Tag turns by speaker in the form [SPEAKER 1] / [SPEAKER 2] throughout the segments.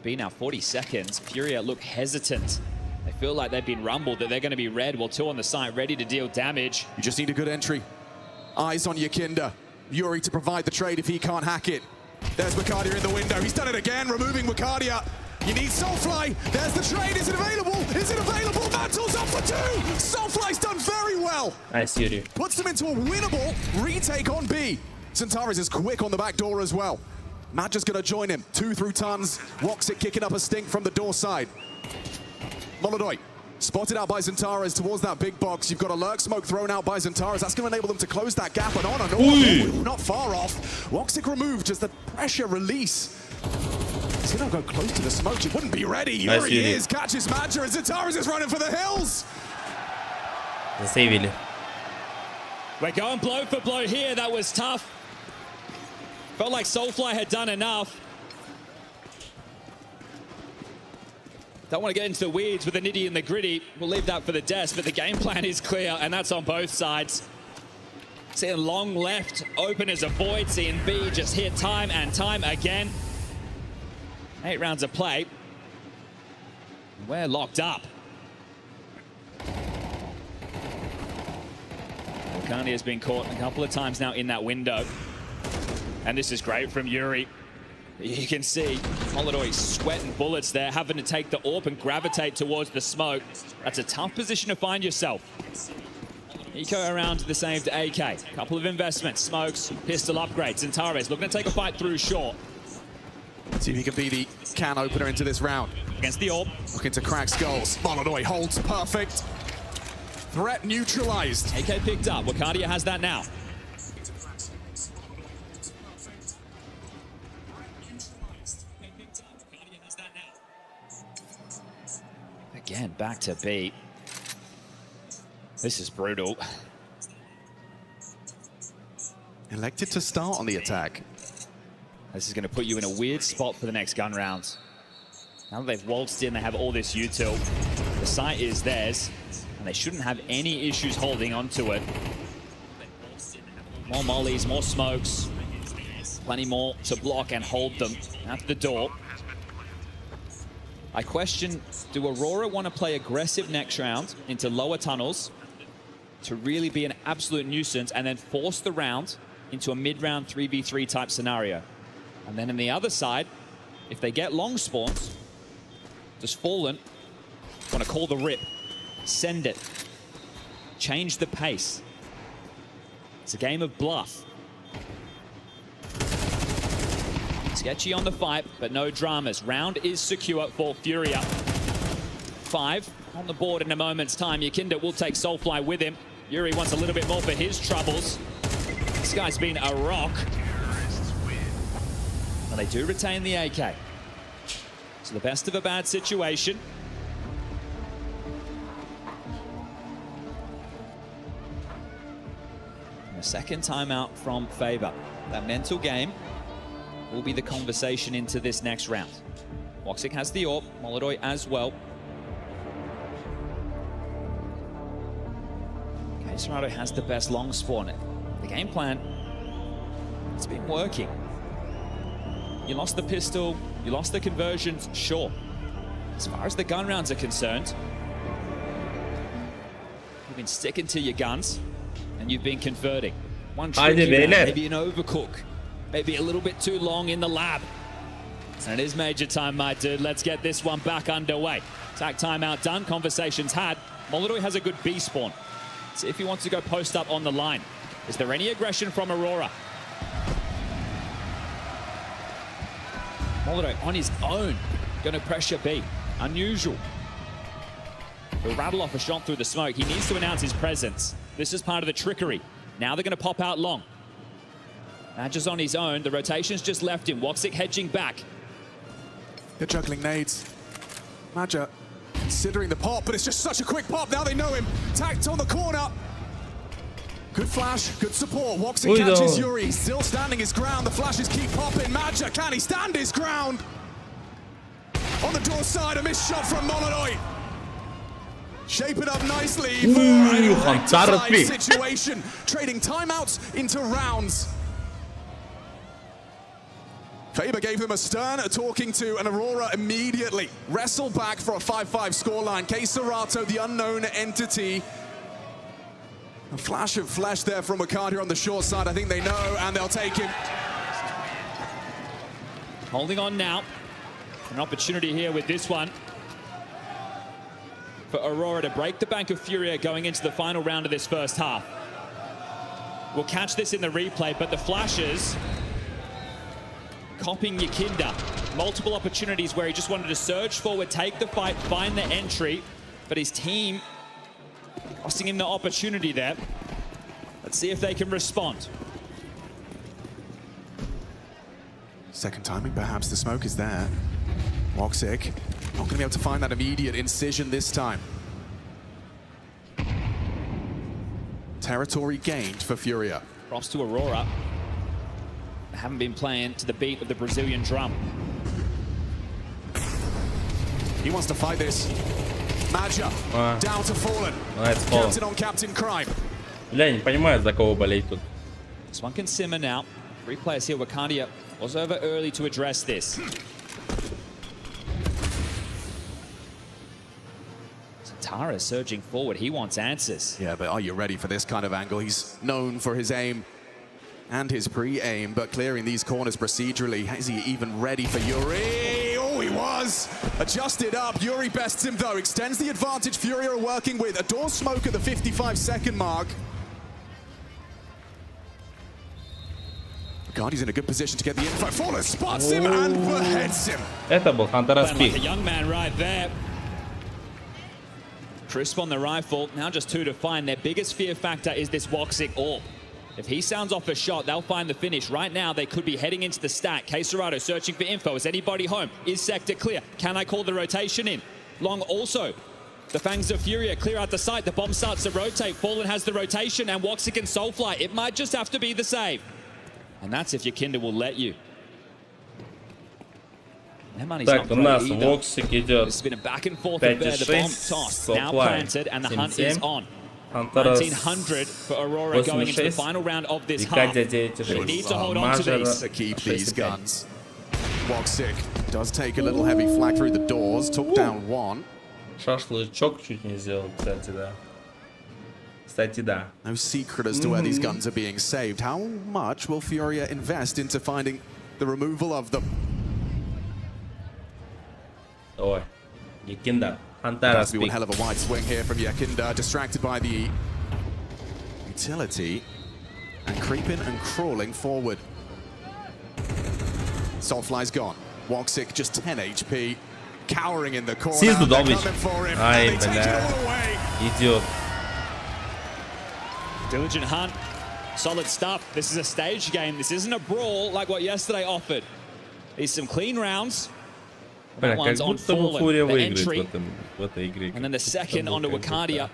[SPEAKER 1] been now 40 seconds. Furia look hesitant. They feel like they've been rumbled, that they're going to be red, while two on the site ready to deal damage.
[SPEAKER 2] You just need a good entry. Eyes on Yakinda. Yuri to provide the trade if he can't hack it. There's Wakardia in the window. He's done it again, removing Wakardia. You need Soulfly. There's the trade. Is it available? Is it available? Mantle's up for two. Soulfly's done very well.
[SPEAKER 3] Nice, Yuri.
[SPEAKER 2] Puts them into a winnable retake on B. Centaurus is quick on the back door as well. Matt just going to join him. 2 through tons. Woxic kicking up a stink from the door side. Molodoi spotted out by Centaurus towards that big box. You've got a lurk smoke thrown out by Centaurus. That's going to enable them to close that gap and on and on. Not far off. Woxic removed as the pressure release. He's going to go close to the smoke. He wouldn't be ready. Yuri is. Catches Madger and Centaurus is running for the hills.
[SPEAKER 3] Засейвили.
[SPEAKER 1] We're going blow for blow here. That was tough. Felt like Soulfly had done enough. Don't want to get into the weeds with the nitty and the gritty. We'll leave that for the desk, but the game plan is clear, and that's on both sides. Seeing long left open as a void, seeing B just hit time and time again. 8 rounds of play. We're locked up. Wakani has been caught a couple of times now in that window. And this is great from Yuri. You can see Molodoi sweating bullets there, having to take the AWP and gravitate towards the smoke. That's a tough position to find yourself. Eco around the same to AK. Couple of investments, smokes, pistol upgrades. Centaurus looking to take a fight through short.
[SPEAKER 2] See if he can be the can opener into this round.
[SPEAKER 1] Against the AWP.
[SPEAKER 2] Looking to crack skulls. Molodoi holds perfect. Threat neutralized.
[SPEAKER 1] AK picked up. Wakardia has that now. Again, back to B. This is brutal.
[SPEAKER 2] Elected to start on the attack.
[SPEAKER 1] This is going to put you in a weird spot for the next gun round. Now that they've waltzed in, they have all this util. The site is theirs, and they shouldn't have any issues holding onto it. More mollies, more smokes. Plenty more to block and hold them at the door. I question, do Aurora want to play aggressive next round into lower tunnels to really be an absolute nuisance and then force the round into a mid-round 3v3 type scenario? And then on the other side, if they get long spawns, just Fallen want to call the rip, send it, change the pace. It's a game of bluff. Sketchy on the fight, but no dramas. Round is secure for Furia. 5 on the board in a moment's time. Yakinda will take Soulfly with him. Yuri wants a little bit more for his troubles. This guy's been a rock. And they do retain the AK. So the best of a bad situation. And a second timeout from Faber. That mental game will be the conversation into this next round. Woxic has the AWP, Molodoi as well. Okay, Serrato has the best long spawn. The game plan, it's been working. You lost the pistol, you lost the conversions, sure. As far as the gun rounds are concerned, you've been sticking to your guns and you've been converting. One tricky round, maybe an overcook. Maybe a little bit too long in the lab. And it is major time, my dude. Let's get this one back underway. Attack timeout done, conversations had. Molodoi has a good B spawn. See if he wants to go post up on the line. Is there any aggression from Aurora? Molodoi on his own, gonna pressure B. Unusual. He'll rattle off a shot through the smoke. He needs to announce his presence. This is part of the trickery. Now they're gonna pop out long. Madger's on his own. The rotation's just left him. Woxic hedging back.
[SPEAKER 2] They're juggling nades. Madger considering the pop, but it's just such a quick pop. Now they know him. Tacked on the corner. Good flash, good support. Woxic catches Yuri. Still standing his ground. The flashes keep popping. Madger, can he stand his ground? On the door side, a missed shot from Molodoi. Shape it up nicely for a situation. Trading timeouts into rounds. Faber gave them a stern talking to, and Aurora immediately wrestled back for a 5-5 scoreline. K-Serato, the unknown entity. A flash of flesh there from Wakanda on the short side. I think they know, and they'll take him.
[SPEAKER 1] Holding on now. An opportunity here with this one for Aurora to break the bank of Furia going into the final round of this first half. We'll catch this in the replay, but the flashes copying Yakinda. Multiple opportunities where he just wanted to surge forward, take the fight, find the entry, but his team costing him the opportunity there. Let's see if they can respond.
[SPEAKER 2] Second timing, perhaps the smoke is there. M4CK not going to be able to find that immediate incision this time. Territory gained for Furia.
[SPEAKER 1] Props to Aurora. They haven't been playing to the beat of the Brazilian drum.
[SPEAKER 2] He wants to fight this. Maja down to Fallen. Captain on Captain Crime.
[SPEAKER 3] Бля, не понимаю, за кого болеть тут.
[SPEAKER 1] This one can simmer now. 3 players here. Wakandia was over early to address this. Tara surging forward. He wants answers.
[SPEAKER 2] Yeah, but are you ready for this kind of angle? He's known for his aim and his pre-aim, but clearing these corners procedurally. Is he even ready for Yuri? Oh, he was! Adjusted up. Yuri bests him, though. Extends the advantage Furia are working with. A door smoke at the 55-second mark. Guardian's in a good position to get the info. Fallen spots him and beheads him.
[SPEAKER 3] Это был Хантерас
[SPEAKER 1] Like
[SPEAKER 3] пик.
[SPEAKER 1] a young man right there. Crisp on the rifle. Now just 2 to find. Their biggest fear factor is this M4CK AWP. If he sounds off a shot, they'll find the finish. Right now, they could be heading into the stack. K-Serato searching for info. Is anybody home? Is sector clear? Can I call the rotation in? Long also. The Fangs of Furia clear out the site. The bomb starts to rotate. Fallen has the rotation, and M4CK and Soulfly. It might just have to be the save. And that's if Yakinda will let you. That money's
[SPEAKER 3] Так,
[SPEAKER 1] not
[SPEAKER 3] у
[SPEAKER 1] great
[SPEAKER 3] нас
[SPEAKER 1] either.
[SPEAKER 3] M4CK идет
[SPEAKER 1] It's been a back and forth affair. The bomb tossed, now planted, and the hunt is on.
[SPEAKER 3] Хантерас
[SPEAKER 1] 1900 for Aurora going into the
[SPEAKER 3] 86
[SPEAKER 1] final round of this
[SPEAKER 3] и
[SPEAKER 1] half.
[SPEAKER 3] Катя
[SPEAKER 1] They
[SPEAKER 3] 9,6.
[SPEAKER 1] need to hold on to these.
[SPEAKER 2] To keep these guns. M4CK does take a little heavy flag through the doors. Took down one.
[SPEAKER 3] Шашлычок чуть не сделал, кстати, да. Кстати, да.
[SPEAKER 2] No secret as to where these guns are being saved. How much will Furia invest into finding the removal of them?
[SPEAKER 3] Ой, Yakinda.
[SPEAKER 2] Has
[SPEAKER 3] Хантерас
[SPEAKER 2] to be one
[SPEAKER 3] пик.
[SPEAKER 2] hell of a wide swing here from Yakinda, distracted by the utility and creeping and crawling forward. Soulfly's gone. M4CK just 10 HP, cowering in the corner.
[SPEAKER 3] Снизу
[SPEAKER 2] They're
[SPEAKER 3] долбить.
[SPEAKER 2] coming for him,
[SPEAKER 3] Ай,
[SPEAKER 2] and they take it
[SPEAKER 3] бля.
[SPEAKER 2] all away.
[SPEAKER 3] Идет.
[SPEAKER 1] Diligent hunt, solid stuff. This is a stage game. This isn't a brawl like what yesterday offered. These some clean rounds.
[SPEAKER 3] Бля,
[SPEAKER 1] That
[SPEAKER 3] как
[SPEAKER 1] one's on
[SPEAKER 3] будто бы
[SPEAKER 1] Fallen.
[SPEAKER 3] Фурия
[SPEAKER 1] The
[SPEAKER 3] выиграет
[SPEAKER 1] entry,
[SPEAKER 3] в этой игре.
[SPEAKER 1] and then the second onto Wakandia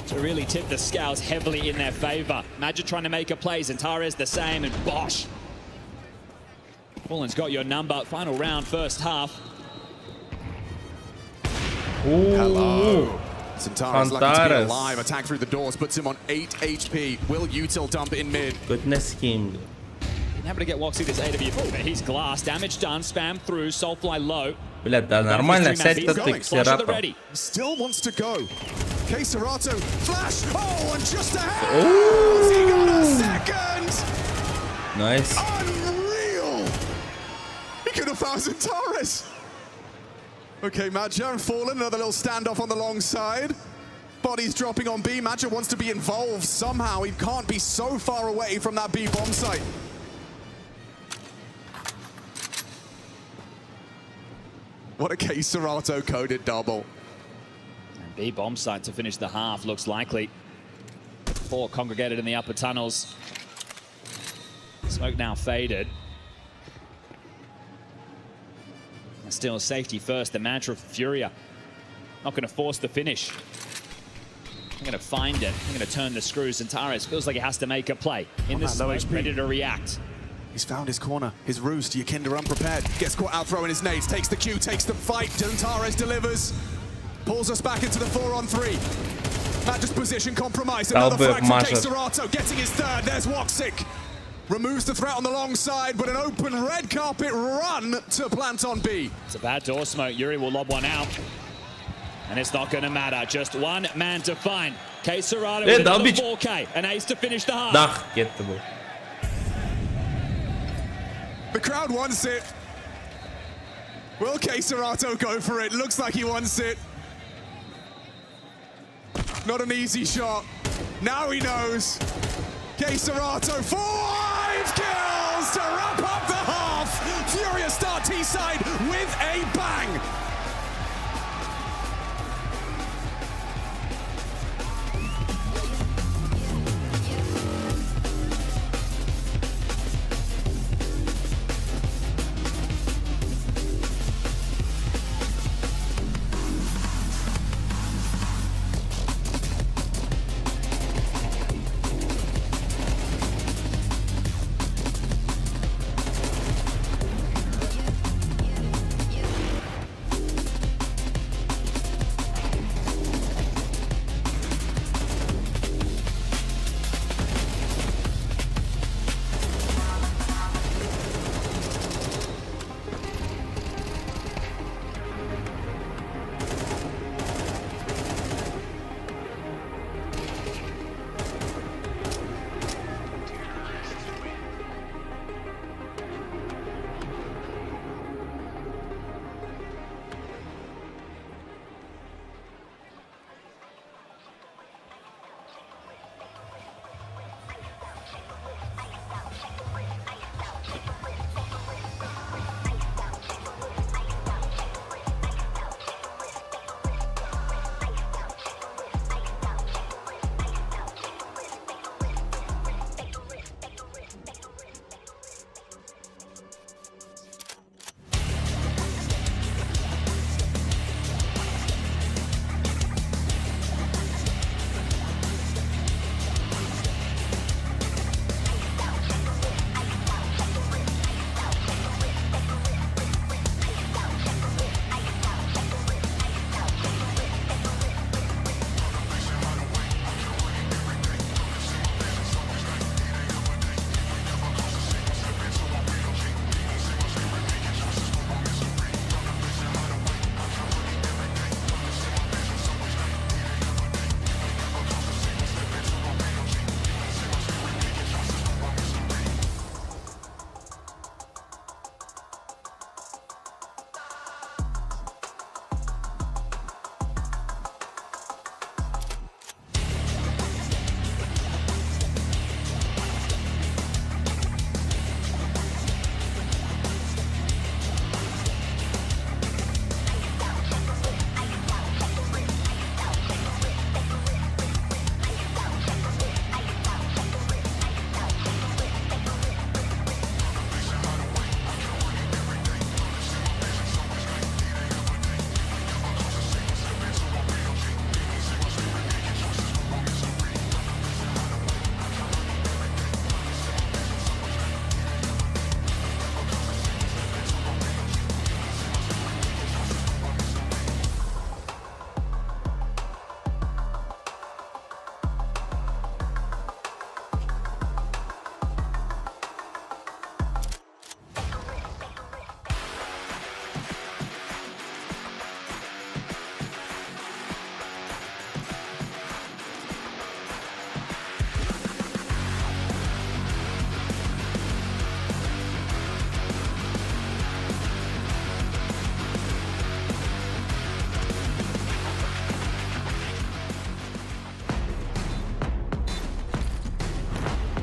[SPEAKER 1] to really tip the scales heavily in their favor. Magic trying to make a play. Zentares the same, and Bosch. Fallen's got your number. Final round, first half.
[SPEAKER 2] Hello. Zentares lucky to be
[SPEAKER 3] Xantares.
[SPEAKER 2] alive. Attack through the doors, puts him on 8 HP. Will Util dump in mid?
[SPEAKER 3] Goodness him.
[SPEAKER 1] Able to get M4CK this AW4, but he's glass. Damage done. Spam through. Soulfly low.
[SPEAKER 3] Бля, да нормально, сядь-ка ты,
[SPEAKER 1] Flash at the
[SPEAKER 3] Ксератов.
[SPEAKER 1] ready.
[SPEAKER 2] Still wants to go. K-Serato, flash! Oh, and just a hand! He got a second!
[SPEAKER 3] Найс.
[SPEAKER 2] Unreal! He could have found Zentares. Okay, Maja and Fallen, another little standoff on the long side. Bodies dropping on B. Maja wants to be involved somehow. He can't be so far away from that B bomb site. What a K-Serato coded double.
[SPEAKER 1] And B bomb site to finish the half looks likely. 4 congregated in the upper tunnels. Smoke now faded. And still safety first. The mantra of Furia. Not going to force the finish. I'm going to find it. I'm going to turn the screws. And Tares feels like he has to make a play. In the smoke, ready to react.
[SPEAKER 2] He's found his corner, his roost. Yakinda unprepared. Gets caught out throwing his nades. Takes the cue, takes the fight. Zentares delivers. Pulls us back into the 4-on-3. Magic position compromised. Another frag from K-Serato getting his third. There's M4CK. removes the threat on the long side, but an open red carpet run to plant on B.
[SPEAKER 1] It's a bad door smoke. Yuri will lob one out. And it's not going to matter. Just one man to find. K-Serato with another 4K. An ace to finish the half.
[SPEAKER 3] Dah gitti bu.
[SPEAKER 2] The crowd wants it. Will K-Serato go for it? Looks like he wants it. Not an easy shot. Now he knows. K-Serato, 5 kills to wrap up the half. Furious start T-side with a bang.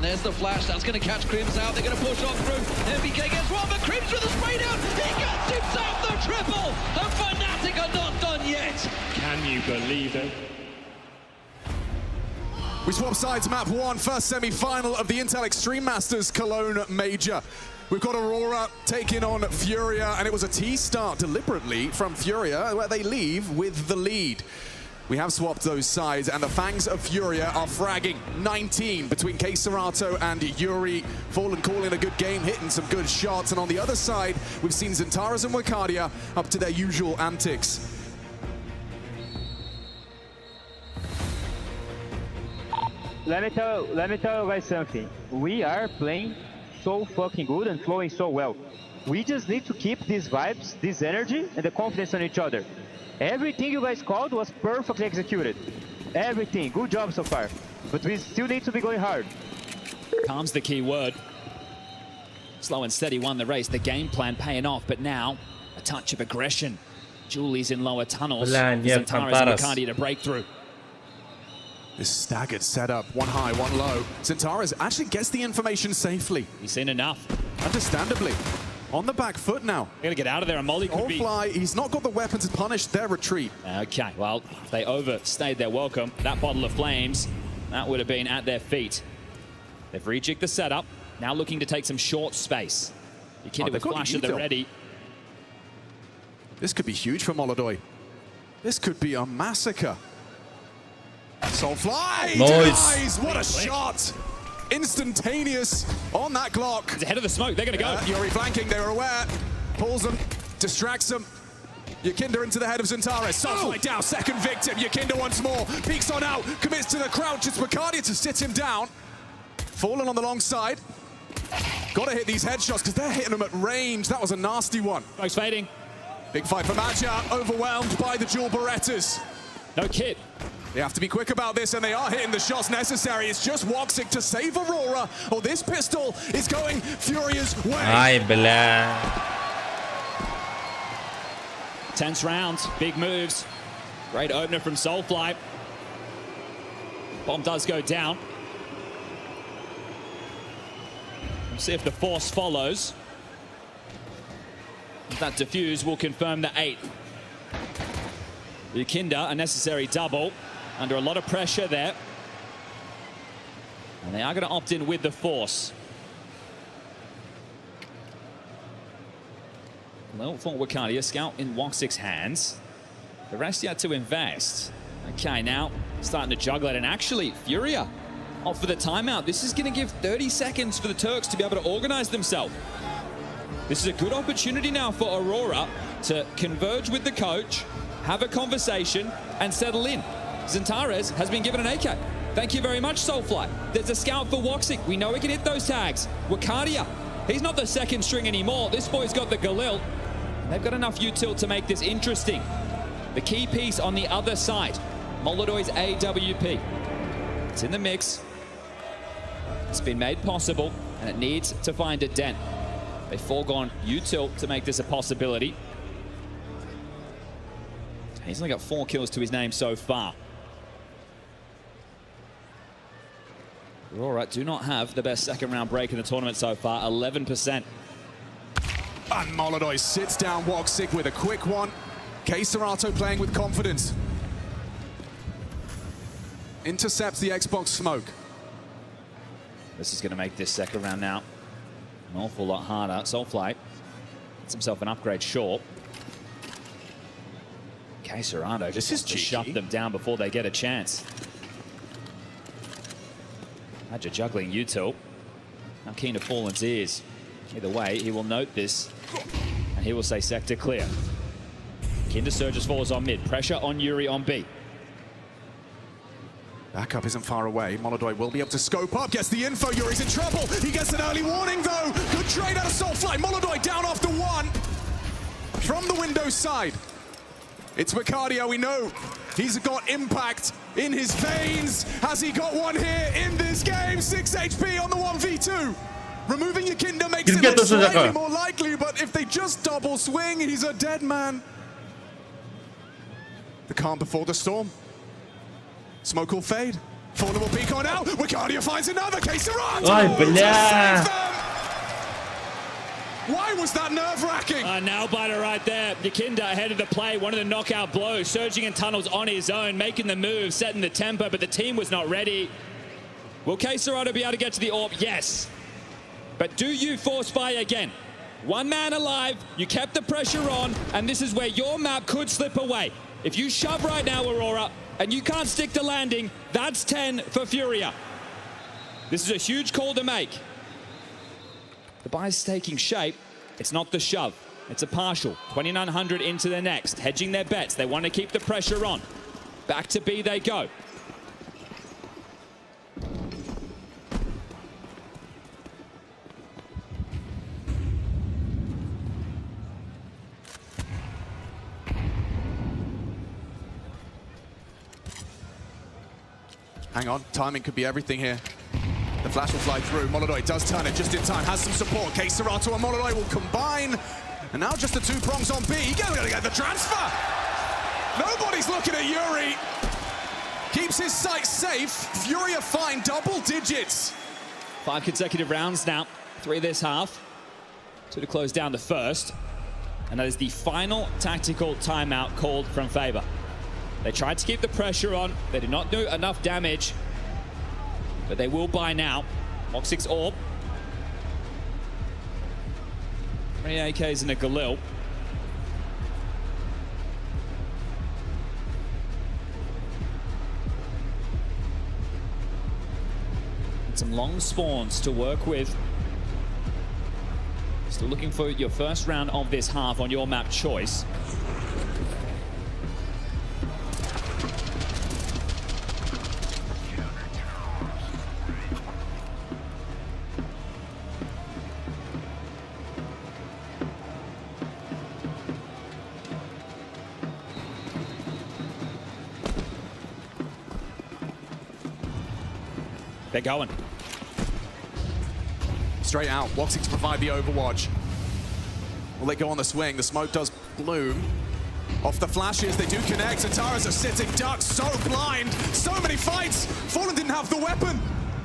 [SPEAKER 4] There's the flash, that's going to catch Crims out, they're going to push on through, M4CK gets one, but Crims with the spray down, he gets himself the triple, and Fnatic are not done yet.
[SPEAKER 5] Can you believe it?
[SPEAKER 2] We swap sides, map 1, first semi-final of the Intel Extreme Masters Cologne Major. We've got Aurora taking on Furia, and it was a T-start deliberately from Furia, where they leave with the lead. We have swapped those sides, and the Fangs of Furia are fragging 19 between K-Serato and Yuri. Fallen calling a good game, hitting some good shots, and on the other side, we've seen Xantares and Wakadia up to their usual antics.
[SPEAKER 6] Let me tell you guys something. We are playing so fucking good and flowing so well. We just need to keep these vibes, this energy, and the confidence on each other. Everything you guys called was perfectly executed. Everything. Good job so far. But we still need to be going hard.
[SPEAKER 1] Calm's the key word. Slow and steady won the race. The game plan paying off, but now a touch of aggression. Julie's in lower tunnels. Zentares and Bacardi to break through.
[SPEAKER 2] This staggered setup, one high, one low. Zentares actually gets the information safely.
[SPEAKER 1] He's seen enough.
[SPEAKER 2] Understandably. On the back foot now.
[SPEAKER 1] Gotta get out of there, and Molly could be...
[SPEAKER 2] Fly, he's not got the weapon to punish their retreat.
[SPEAKER 1] Okay, well, if they overstayed their welcome, that bottle of flames, that would have been at their feet. They've rejigged the setup, now looking to take some short space. Yakinda with flash at the ready.
[SPEAKER 2] This could be huge for Molodoi. This could be a massacre. Soulfly!
[SPEAKER 3] Nice.
[SPEAKER 2] What a shot! Instantaneous on that Glock.
[SPEAKER 1] He's ahead of the smoke, they're gonna go.
[SPEAKER 2] Yuri flanking, they were aware. Pulls them, distracts them. Yakinda into the head of Zentares. Soulfly down, second victim. Yakinda once more. Peeks on out, commits to the crouch. It's Bacardi to sit him down. Fallen on the long side. Gotta hit these headshots because they're hitting them at range. That was a nasty one.
[SPEAKER 1] Smoke's fading.
[SPEAKER 2] Big fight for Maja, overwhelmed by the dual Berettas.
[SPEAKER 1] No kit.
[SPEAKER 2] They have to be quick about this, and they are hitting the shots necessary. It's just WotC to save Aurora, or this pistol is going Furia's way.
[SPEAKER 3] Ay, blah.
[SPEAKER 1] Tense rounds, big moves. Great opener from Soulfly. Bomb does go down. We'll see if the force follows. If that defuse will confirm the 8th. Yakinda, a necessary double. Under a lot of pressure there. And they are going to opt in with the force. Well, for Wakadi, a scout in WotC's hands. The rest yet to invest. Okay, now starting to juggle it. And actually, Furia off for the timeout. This is going to give 30 seconds for the Turks to be able to organize themselves. This is a good opportunity now for Aurora to converge with the coach, have a conversation, and settle in. Zentares has been given an AK. Thank you very much, Soulfly. There's a scout for WotC. We know he can hit those tags. Wakadia, he's not the second string anymore. This boy's got the Galil. They've got enough util to make this interesting. The key piece on the other side, Molodoi's AWP. It's in the mix. It's been made possible, and it needs to find a dent. They've foregone util to make this a possibility. He's only got 4 kills to his name so far. Aurora do not have the best second round break in the tournament so far, 11%.
[SPEAKER 2] And Molodoi sits down WotC with a quick one. K-Serato playing with confidence. Intercepts the Xbox smoke.
[SPEAKER 1] This is going to make this second round now an awful lot harder. Soulfly gets himself an upgrade short. K-Serato just wants to shut them down before they get a chance. Maja juggling util. Now keen to Fallen's ears. Either way, he will note this, and he will say sector clear. Kinder surges falls on mid. Pressure on Yuri on B.
[SPEAKER 2] Backup isn't far away. Molodoi will be able to scope up, gets the info. Yuri's in trouble. He gets an early warning, though. Good trade out of Soulfly. Molodoi down after 1. From the window side. It's Bacardi, we know. He's got impact in his veins. Has he got one here in this game? 6 HP on the 1v2. Removing Yakinda makes it look slightly more likely, but if they just double swing, he's a dead man. The calm before the storm. Smoke will fade. Fallen will peek on out. Wacardia finds another K-Serato. Why was that nerve-wracking?
[SPEAKER 1] Nail-biter right there. Yakinda ahead of the play. One of the knockout blows. Surging in tunnels on his own. Making the move. Setting the tempo, but the team was not ready. Will K-Serato be able to get to the AWP? Yes. But do you force fire again? One man alive. You kept the pressure on. And this is where your map could slip away. If you shove right now, Aurora, and you can't stick to landing, that's 10 for Furia. This is a huge call to make. The buy's taking shape. It's not the shove. It's a partial. 2,900 into the next. Hedging their bets. They want to keep the pressure on. Back to B they go.
[SPEAKER 2] Hang on, timing could be everything here. The flash will fly through. Molodoi does turn it just in time, has some support. K-Serato and Molodoi will combine. And now just the 2 prongs on B. He's gonna get the transfer. Nobody's looking at Yuri. Keeps his sight safe. Fury are fine, double digits.
[SPEAKER 1] 5 consecutive rounds now, 3 this half. 2 to close down the first. And that is the final tactical timeout called from Faber. They tried to keep the pressure on. They did not do enough damage, but they will buy now. M4CK orb. 3 AKs and a Galil. And some long spawns to work with. Still looking for your first round of this half on your map choice. They're going.
[SPEAKER 2] Straight out, M4CK to provide the overwatch. Will they go on the swing? The smoke does bloom. Off the flashes, they do connect, and Tara's a sitting duck, so blind. So many fights. Fallen didn't have the weapon.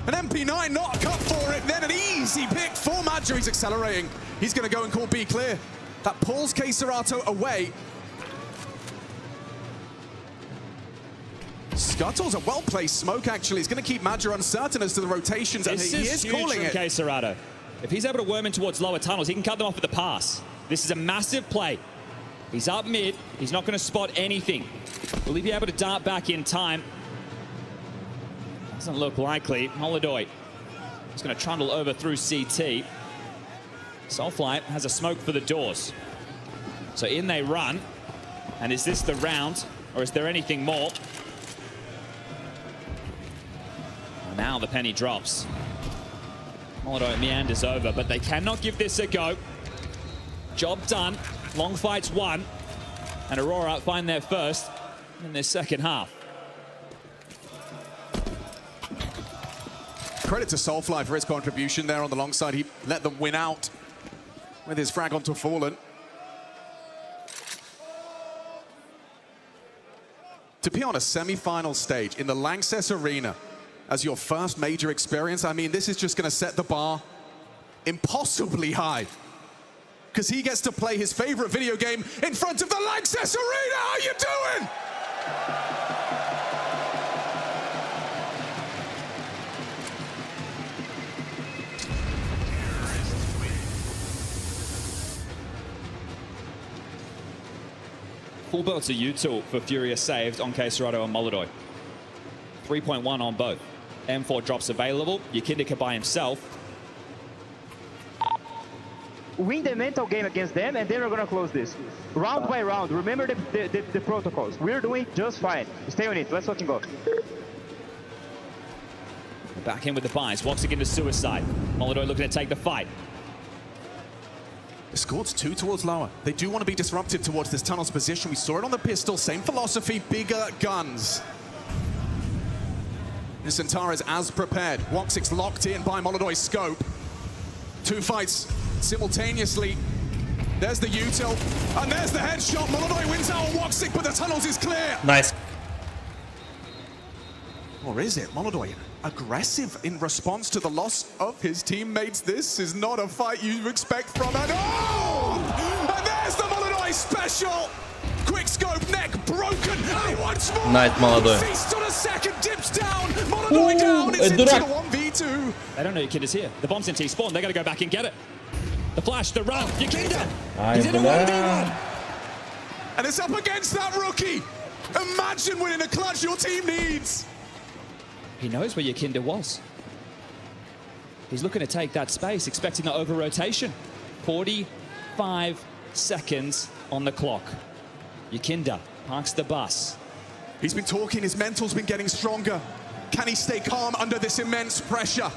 [SPEAKER 2] An MP9 not cut for it, then an easy pick for Madger. He's accelerating. He's gonna go and call B clear. That pulls K-Serato away. Scuttle's a well-placed smoke, actually. He's going to keep Madger uncertain as to the rotations, and he is calling it.
[SPEAKER 1] K-Serato. If he's able to worm in towards lower tunnels, he can cut them off with the pass. This is a massive play. He's up mid. He's not going to spot anything. Will he be able to dart back in time? Doesn't look likely. Molodoi is going to trundle over through CT. Soulfly has a smoke for the doors. So in they run. And is this the round, or is there anything more? Now the penny drops. Molodoi meanders over, but they cannot give this a go. Job done. Long fights won. And Aurora find their first in their second half.
[SPEAKER 2] Credit to Soulfly for his contribution there on the long side. He let them win out with his frag onto Fallen. To be on a semi-final stage in the Lanxess Arena as your first major experience, I mean, this is just going to set the bar impossibly high. Because he gets to play his favorite video game in front of the Lanxess Arena. How you doing?
[SPEAKER 1] Full belts of util for Furious saved on K-Serato and Molodoi. 3.1 on both. M4 drops available. Yikinda by himself.
[SPEAKER 6] Win the mental game against them, and then we're gonna close this. Round by round, remember the protocols. We're doing just fine. Stay on it, let's fucking go.
[SPEAKER 1] Back in with the buys. M4CK into suicide. Molodoi looking to take the fight.
[SPEAKER 2] The squad's 2 towards lower. They do want to be disruptive towards this tunnel's position. We saw it on the pistol. Same philosophy, bigger guns. And Centaur's as prepared. M4CK's locked in by Molodoi's scope. 2 fights simultaneously. There's the util, and there's the headshot. Molodoi wins out on M4CK, but the tunnels is clear.
[SPEAKER 3] Nice.
[SPEAKER 2] Or is it? Molodoi aggressive in response to the loss of his teammates. This is not a fight you expect from an... Oh! And there's the Molodoi special! Quick scope, neck broken, and once more!
[SPEAKER 3] Nice, Molodoi.
[SPEAKER 2] Feast on a second, dips down, Molodoi down, it's into the 1v2.
[SPEAKER 1] They don't know Yikinda's here. The bomb's in T-spawn. They got to go back and get it. The flash, the run. Yikinda! He's in a 1v1!
[SPEAKER 2] And it's up against that rookie! Imagine winning a clutch your team needs!
[SPEAKER 1] He knows where Yikinda was. He's looking to take that space, expecting the over-rotation. 45 seconds on the clock. Yikinda parks the bus.
[SPEAKER 2] He's been talking, his mental's been getting stronger. Can he stay calm under this immense pressure?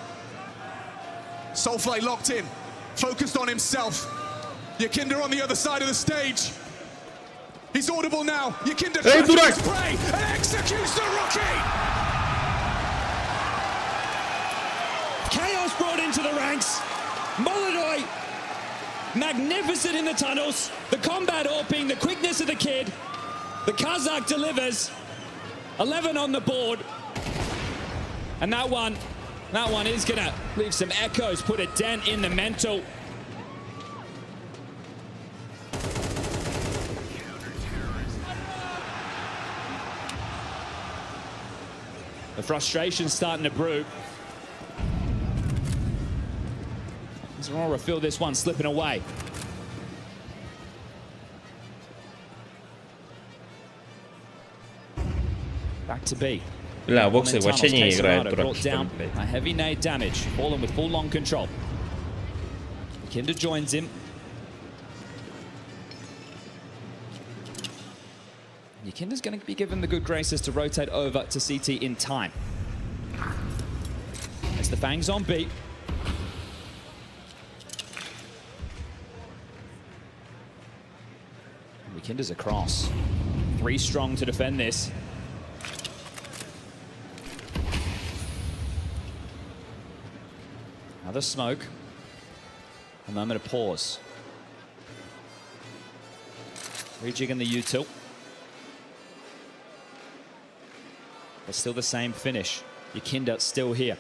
[SPEAKER 2] Soulfly locked in, focused on himself. Yikinda on the other side of the stage. He's audible now. Yikinda tracks his prey and executes the rookie!
[SPEAKER 1] Chaos brought into the ranks. Molodoi, magnificent in the tunnels. The combat AWPing, the quickness of the kid. The Kazakh delivers. 11 on the board. And that one is gonna leave some echoes, put a dent in the mental. The frustration's starting to brew. As Aurora feel this one slipping away. Back to B.
[SPEAKER 3] Бля, Воксик вообще не играет, дурак, что ли, блядь.
[SPEAKER 1] A heavy nade damage, fallen with full long control. Kinder joins him. Yakinda's going to be given the good graces to rotate over to CT in time. As the Fangs on B. Yakinda's across. 3 strong to defend this. Another smoke. A moment of pause. Rejigging the util. But still the same finish. Yakinda still here.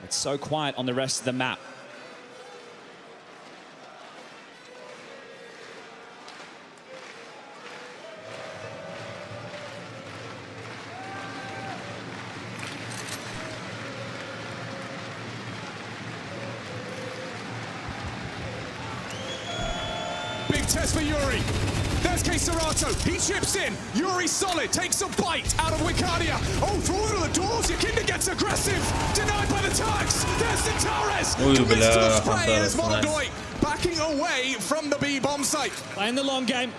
[SPEAKER 1] It's so quiet on the rest of the map.
[SPEAKER 2] Big test for Yuri. There's Serato. He chips in. Yuri solid. Takes a bite out of Wicadia. Oh, through to the doors. Yakinda gets aggressive. Denied by the Turks. There's Centaurus. Commits to the spray as Molodoi backing away from the B bomb site.
[SPEAKER 1] Playing the long game.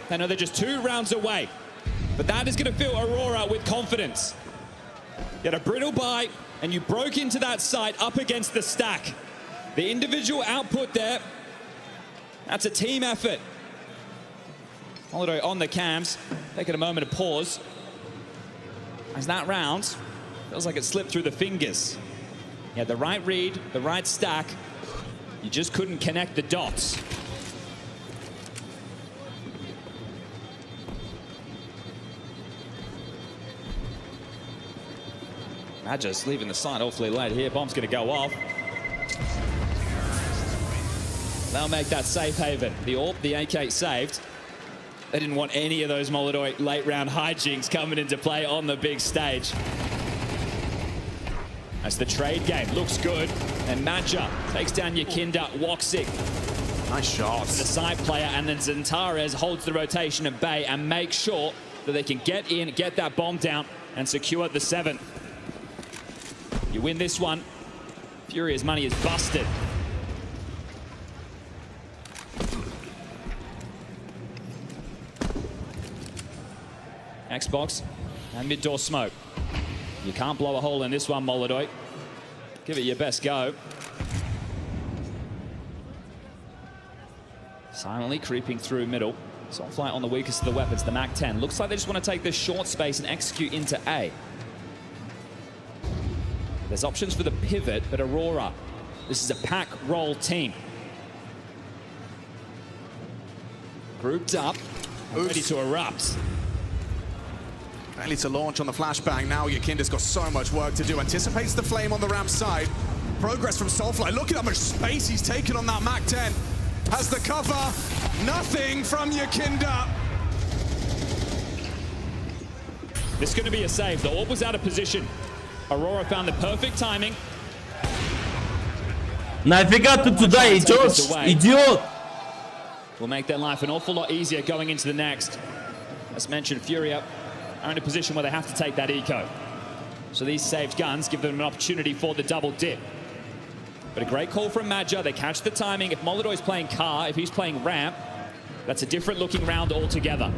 [SPEAKER 1] They know they're just 2 rounds away. But that is going to fill Aurora with confidence. You had a brittle buy, and you broke into that site up against the stack. The individual output there, that's a team effort. Molodoi on the cams, taking a moment of pause. As that round feels like it slipped through the fingers. You had the right read, the right stack. You just couldn't connect the dots. Madja's leaving the site awfully late here. Bomb's going to go off. They'll make that safe haven. The AWP, the AK saved. They didn't want any of those Molodoi late round hijinks coming into play on the big stage. As the trade game looks good, and Madja takes down Yakinda, Woxic.
[SPEAKER 2] Nice shots.
[SPEAKER 1] The side player, and then Centaurus holds the rotation at bay and makes sure that they can get in, get that bomb down, and secure the 7th. You win this one, Furia's money is busted. Xbox and mid-door smoke. You can't blow a hole in this one, Molodoi. Give it your best go. Silently creeping through middle. Soulflight on the weakest of the weapons, the MAC-10. Looks like they just want to take this short space and execute into A. There's options for the pivot, but Aurora, this is a pack roll team. Grouped up, and ready to erupt.
[SPEAKER 2] Ready to launch on the flashbang. Now Yakinda's got so much work to do. Anticipates the flame on the ramp side. Progress from Soulfly. Look at how much space he's taken on that MAC-10. Has the cover. Nothing from Yakinda.
[SPEAKER 1] This is going to be a save. The AWP was out of position. Aurora found the perfect timing.
[SPEAKER 3] Нафига ты туда идешь, идиот?
[SPEAKER 1] Will make their life an awful lot easier going into the next. As mentioned, Furia are in a position where they have to take that eco. So these saved guns give them an opportunity for the double dip. But a great call from Madja. They catch the timing. If Molodoi's playing car, if he's playing ramp, that's a different looking round altogether.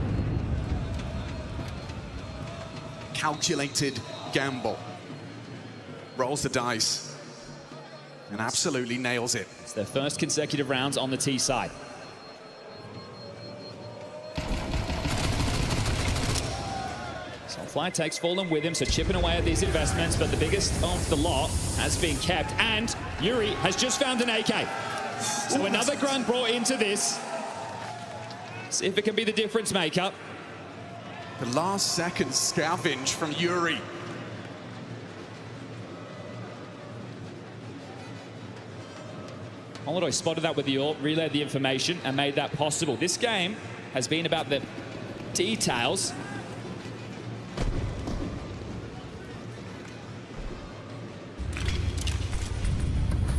[SPEAKER 2] Calculated gamble. Rolls the dice and absolutely nails it.
[SPEAKER 1] It's their first consecutive rounds on the T side. Fly takes Fallen with him, so chipping away at these investments, but the biggest of the lot has been kept, and Yuri has just found an AK. So another grunt brought into this. See if it can be the difference maker.
[SPEAKER 2] The last second scavenge from Yuri.
[SPEAKER 1] Molodoi spotted that with the AWP, relayed the information, and made that possible. This game has been about the details.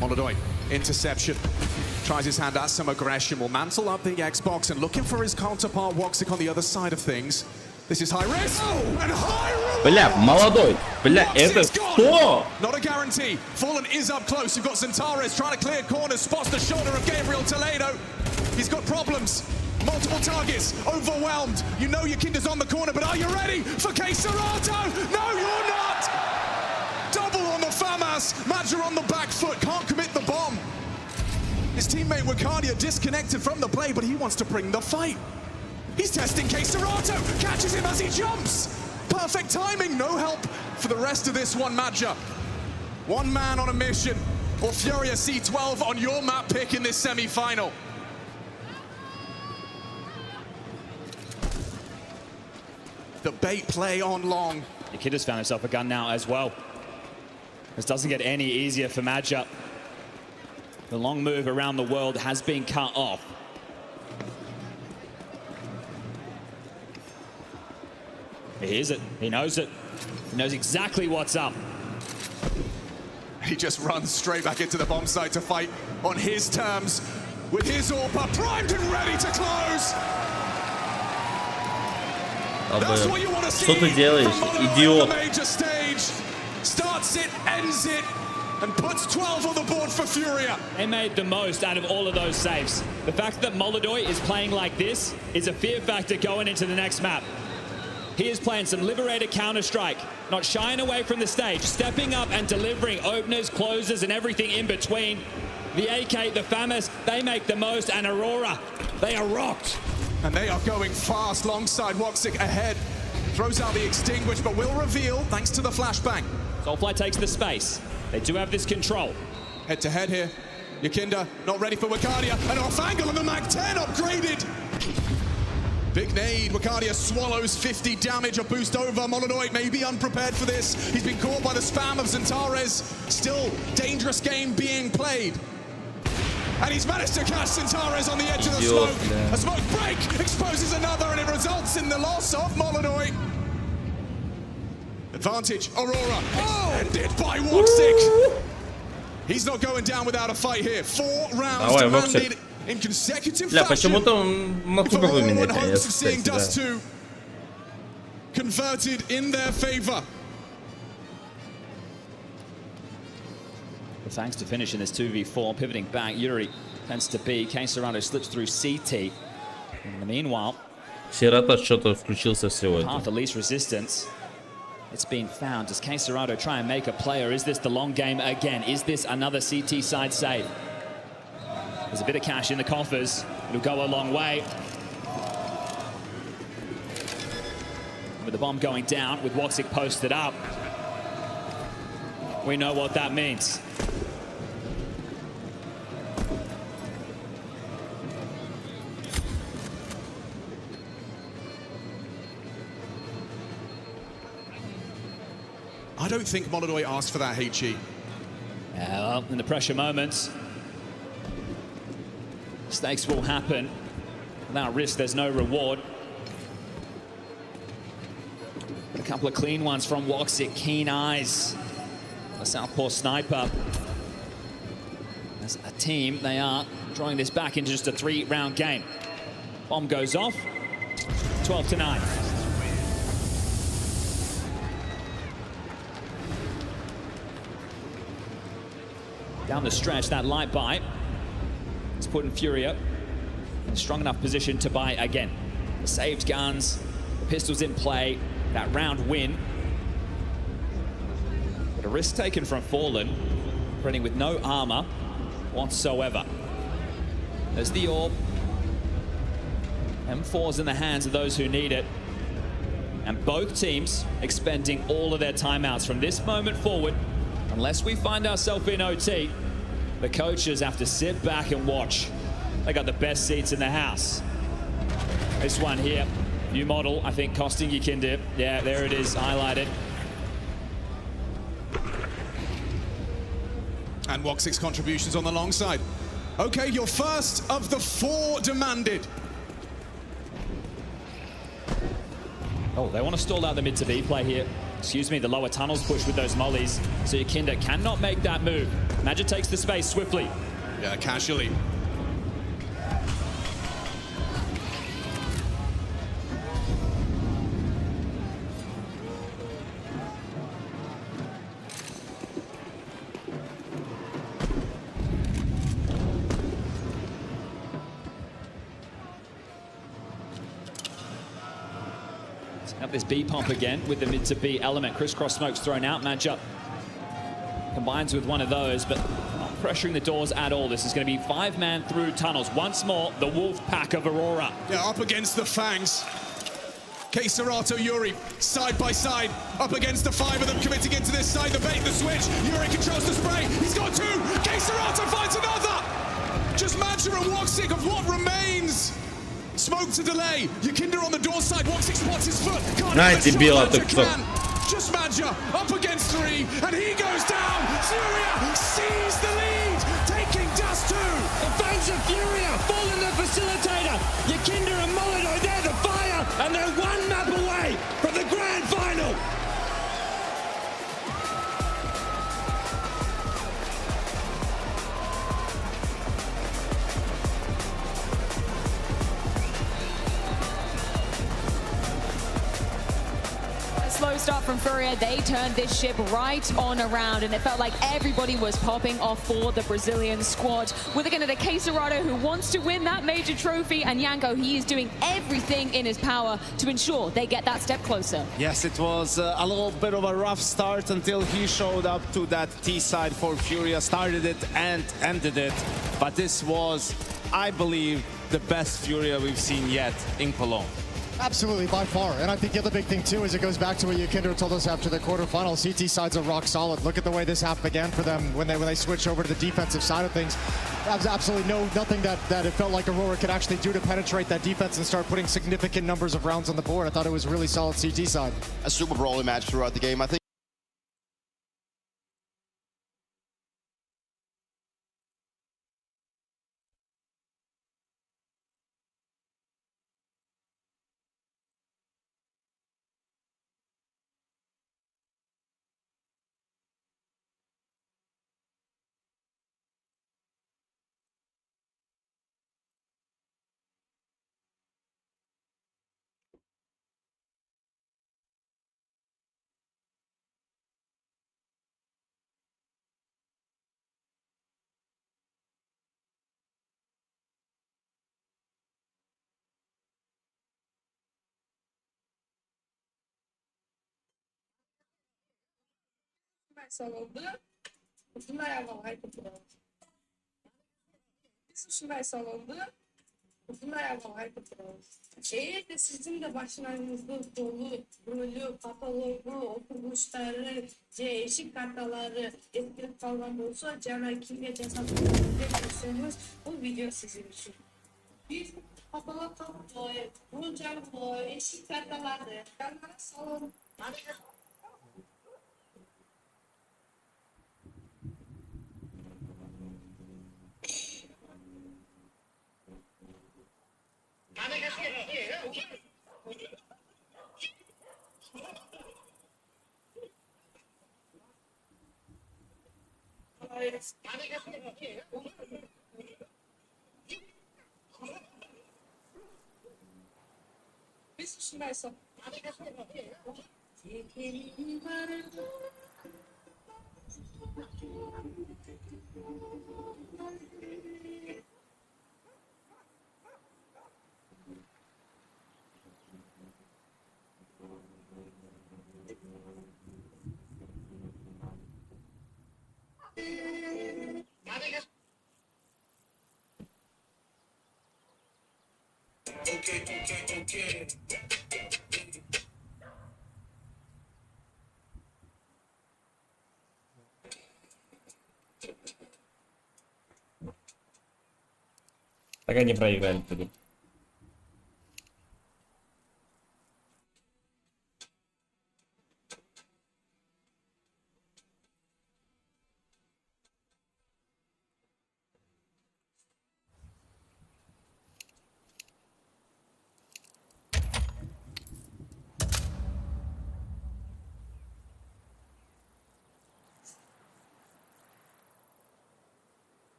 [SPEAKER 2] Molodoi, interception. Tries his hand at some aggression, will mantle up the Xbox and looking for his counterpart Woxic on the other side of things. This is high risk and high reward.
[SPEAKER 3] Бля, молодой. Бля, это кто?
[SPEAKER 2] Not a guarantee. Fallen is up close. You've got Centaurus trying to clear corners, spots the shoulder of Gabriel Toledo. He's got problems. Multiple targets, overwhelmed. You know your Kinder's on the corner, but are you ready for K-Serato? No, you're not! Double on the FAMAS. Madger on the back foot, can't commit the bomb. His teammate Wakadia disconnected from the play, but he wants to bring the fight. He's testing K-Serato, catches him as he jumps. Perfect timing, no help for the rest of this one, Madger. One man on a mission, or Furia C12 on your map pick in this semi-final. The bait play on long.
[SPEAKER 1] The kid has found himself a gun now as well. This doesn't get any easier for Madger. The long move around the world has been cut off. He hears it, he knows it. He knows exactly what's up.
[SPEAKER 2] He just runs straight back into the bomb site to fight on his terms with his AWP primed and ready to close. That's what you want to see.
[SPEAKER 3] Что ты делаешь, идиот?
[SPEAKER 2] Major stage starts it, ends it, and puts 12 on the board for Furia.
[SPEAKER 1] They made the most out of all of those saves. The fact that Molodoi is playing like this is a fear factor going into the next map. He is playing some Liberator Counter-Strike, not shying away from the stage, stepping up and delivering openers, closers, and everything in between. The AK, the FAMAS, they make the most, and Aurora, they are rocked.
[SPEAKER 2] And they are going fast, longside Woxic ahead. Throws out the extinguish, but will reveal thanks to the flashbang.
[SPEAKER 1] Soulfly takes the space. They do have this control.
[SPEAKER 2] Head to head here. Yakinda not ready for Wakadia. And off angle on the Mag 10 upgraded. Big nade. Wakadia swallows 50 damage, a boost over. Molodoi may be unprepared for this. He's been caught by the spam of Centaurus. Still dangerous game being played. And he's managed to catch Centaurus on the edge of the smoke. A smoke break exposes another, and it results in the loss of Molodoi. Advantage, Aurora, extended by Woxic. He's not going down without a fight here. 4 rounds demanded in consecutive
[SPEAKER 3] Бля,
[SPEAKER 2] fashion.
[SPEAKER 3] почему-то он на тебя выменяет,
[SPEAKER 2] Seeing Dust 2 converted in their favor.
[SPEAKER 1] Thanks to finishing this 2v4, pivoting back, Yuri tends to be. K-Serato slips through CT. In the meanwhile,
[SPEAKER 3] Сирата что-то включился сегодня.
[SPEAKER 1] path of least resistance. It's been found. Does K-Serato try and make a play, or is this the long game again? Is this another CT side save? There's a bit of cash in the coffers. It'll go a long way. With the bomb going down, with Woxic posted up, we know what that means.
[SPEAKER 2] I don't think Molodoi asked for that, HE.
[SPEAKER 1] Well, in the pressure moments, mistakes will happen. Without risk, there's no reward. A couple of clean ones from Woxic. Keen eyes. The Southpaw sniper. As a team, they are drawing this back into just a 3-round game. Bomb goes off. 12-9. Down the stretch, that light buy is putting Furia in a strong enough position to buy again. The saved guns, the pistols in play, that round win. But a risk taken from Fallen, running with no armor whatsoever. There's the orb. M4's in the hands of those who need it. And both teams expending all of their timeouts from this moment forward. Unless we find ourselves in OT, the coaches have to sit back and watch. They got the best seats in the house. This one here, new model, I think costing you Kinder. Yeah, there it is, highlighted.
[SPEAKER 2] And M4CK-'s contributions on the long side. Okay, your first of the 4 demanded.
[SPEAKER 1] Oh, they want to stall out the mid to B play here. Excuse me, the lower tunnels push with those mollies. So your Kinder cannot make that move. Magic takes the space swiftly.
[SPEAKER 2] Yeah, casually.
[SPEAKER 1] Up this B pump again with the mid to B element. Crisscross smokes thrown out. Matchup combines with one of those, but not pressuring the doors at all. This is going to be 5-man through tunnels. Once more, the wolf pack of Aurora.
[SPEAKER 2] Yeah, up against the Fangs. K-Serato, Yuri, side by side, up against the 5 of them, committing into this side, the bait, the switch. Yuri controls the spray. He's got 2. K-Serato finds another. Just Madger and M4CK of what remains. Smoke to delay. Yakinder on the door side. M4CK spots his foot.
[SPEAKER 3] Найти била только что.
[SPEAKER 2] Just Madger up against 3, and he goes down. Furia sees the lead, taking dust 2.
[SPEAKER 7] The fans of Furia fall in the facilitator. Yakinder and Molyneux, they're the fire, and they're 1 map away from the grand final.
[SPEAKER 8] Slow start from Furia, they turned this ship right on around, and it felt like everybody was popping off for the Brazilian squad. We're looking at a K-Serato who wants to win that major trophy, and Yanko, he is doing everything in his power to ensure they get that step closer.
[SPEAKER 9] Yes, it was a little bit of a rough start until he showed up to that T side for Furia, started it and ended it. But this was, I believe, the best Furia we've seen yet in Cologne.
[SPEAKER 10] Absolutely, by far. And I think the other big thing, too, is it goes back to what Yakinder told us after the quarterfinals. CT sides are rock solid. Look at the way this half began for them when they switched over to the defensive side of things. There's absolutely nothing that it felt like Aurora could actually do to penetrate that defense and start putting significant numbers of rounds on the board. I thought it was really solid CT side.
[SPEAKER 11] A super brawling match throughout the game. I think
[SPEAKER 12] salonda, bunlar var pronto. Isso vai salonda, bunlar var pronto. Eğer de sizin de başlarınızda dolu, rolü, katalogu, okumuşları, eşik kartaları etkilip kalan olsa, cana kimya cesaretlendirseniz bu video sizin için. Biz katalog kapı, bunca eşik kartaları, kanal salon. Biz şunaysa. Okay.
[SPEAKER 3] Так они проиграли тогда.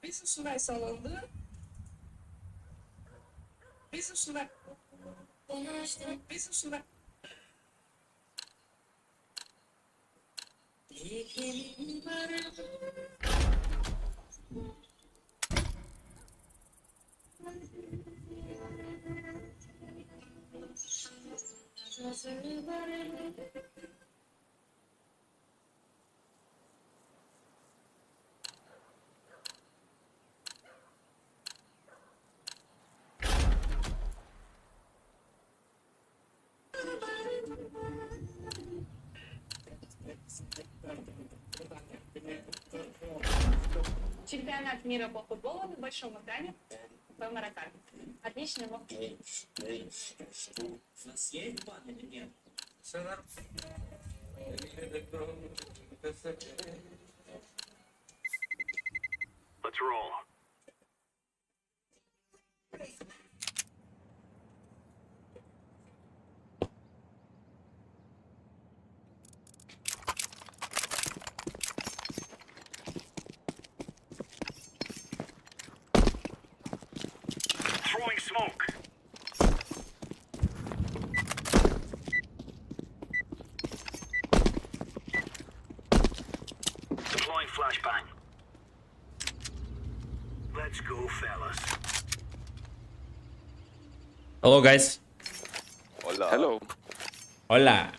[SPEAKER 12] Bizim sular salındı. Bizim sular. Onu açtım. Bizim sular. Чемпионат мира по футболу на большом экране в Марокко. Отличный мог.
[SPEAKER 7] У нас есть бан или нет?
[SPEAKER 13] Let's roll. Throwing smoke. Deploying flashbang. Let's go, fellas.
[SPEAKER 3] Hello, guys.
[SPEAKER 11] Hola. Hello.
[SPEAKER 3] Hola.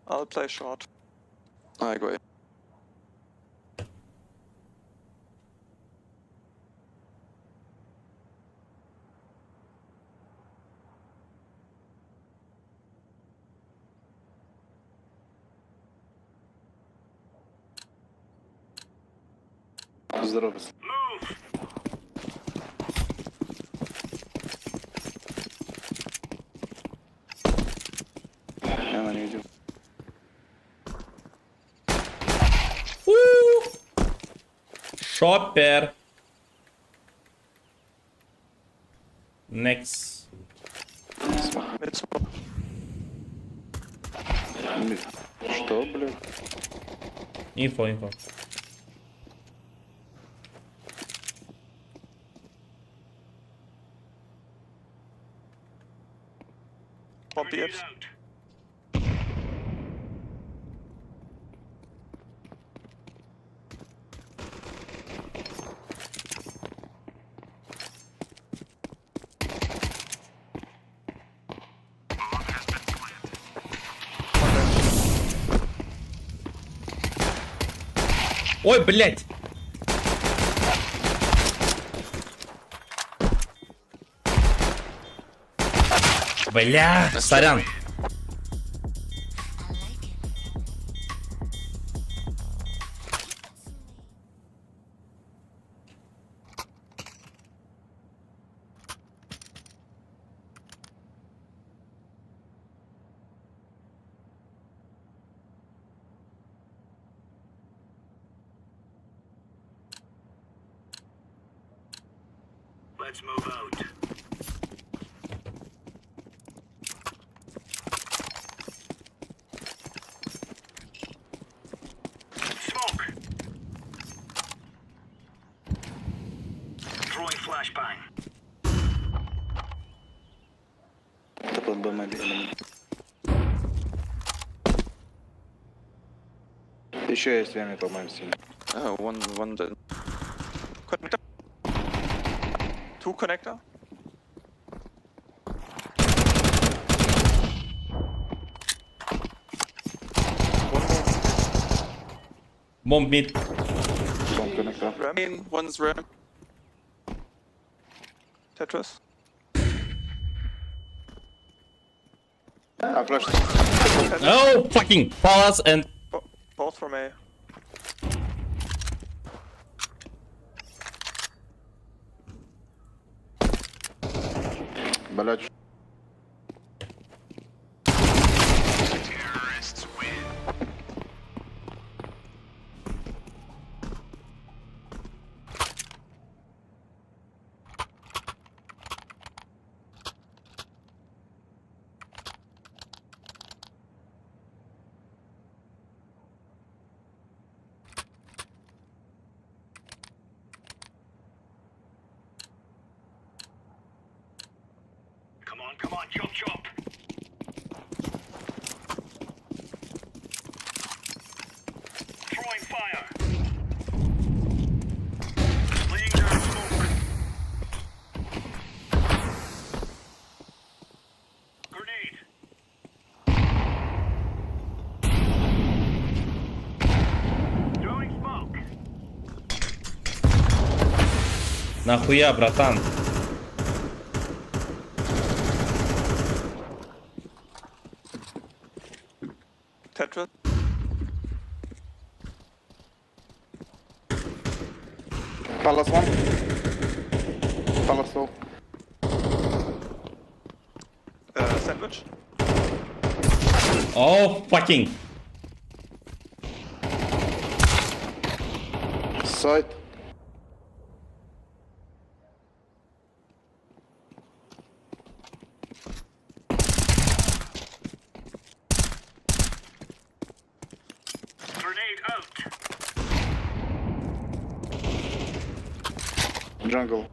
[SPEAKER 11] I'll play short. I agree. Здорово. Я на не видел.
[SPEAKER 3] Шопер. Next.
[SPEAKER 11] Что, блин?
[SPEAKER 3] Инфо.
[SPEAKER 11] Попьешь?
[SPEAKER 3] Ой, блядь. Бля, сорян.
[SPEAKER 13] Let's move out. Smoke. Throwing flashbang.
[SPEAKER 11] Это под Б мобильным. Еще есть время, по-моему, сильно. One dead. Connector. 2 connector.
[SPEAKER 3] Bomb mid.
[SPEAKER 11] Ram. One's ram. Tetris.
[SPEAKER 14] I flashed.
[SPEAKER 3] Oh, fucking palace and
[SPEAKER 11] Both from A.
[SPEAKER 14] Блять.
[SPEAKER 13] Come on, chop chop. Throwing fire. Laying down smoke. Grenade. Throwing smoke.
[SPEAKER 3] нахуя, братан?
[SPEAKER 11] Tetris.
[SPEAKER 14] Palace one. Palace two.
[SPEAKER 11] Sandwich.
[SPEAKER 3] Oh, fucking.
[SPEAKER 14] Side.
[SPEAKER 13] Grenade out.
[SPEAKER 14] Jungle.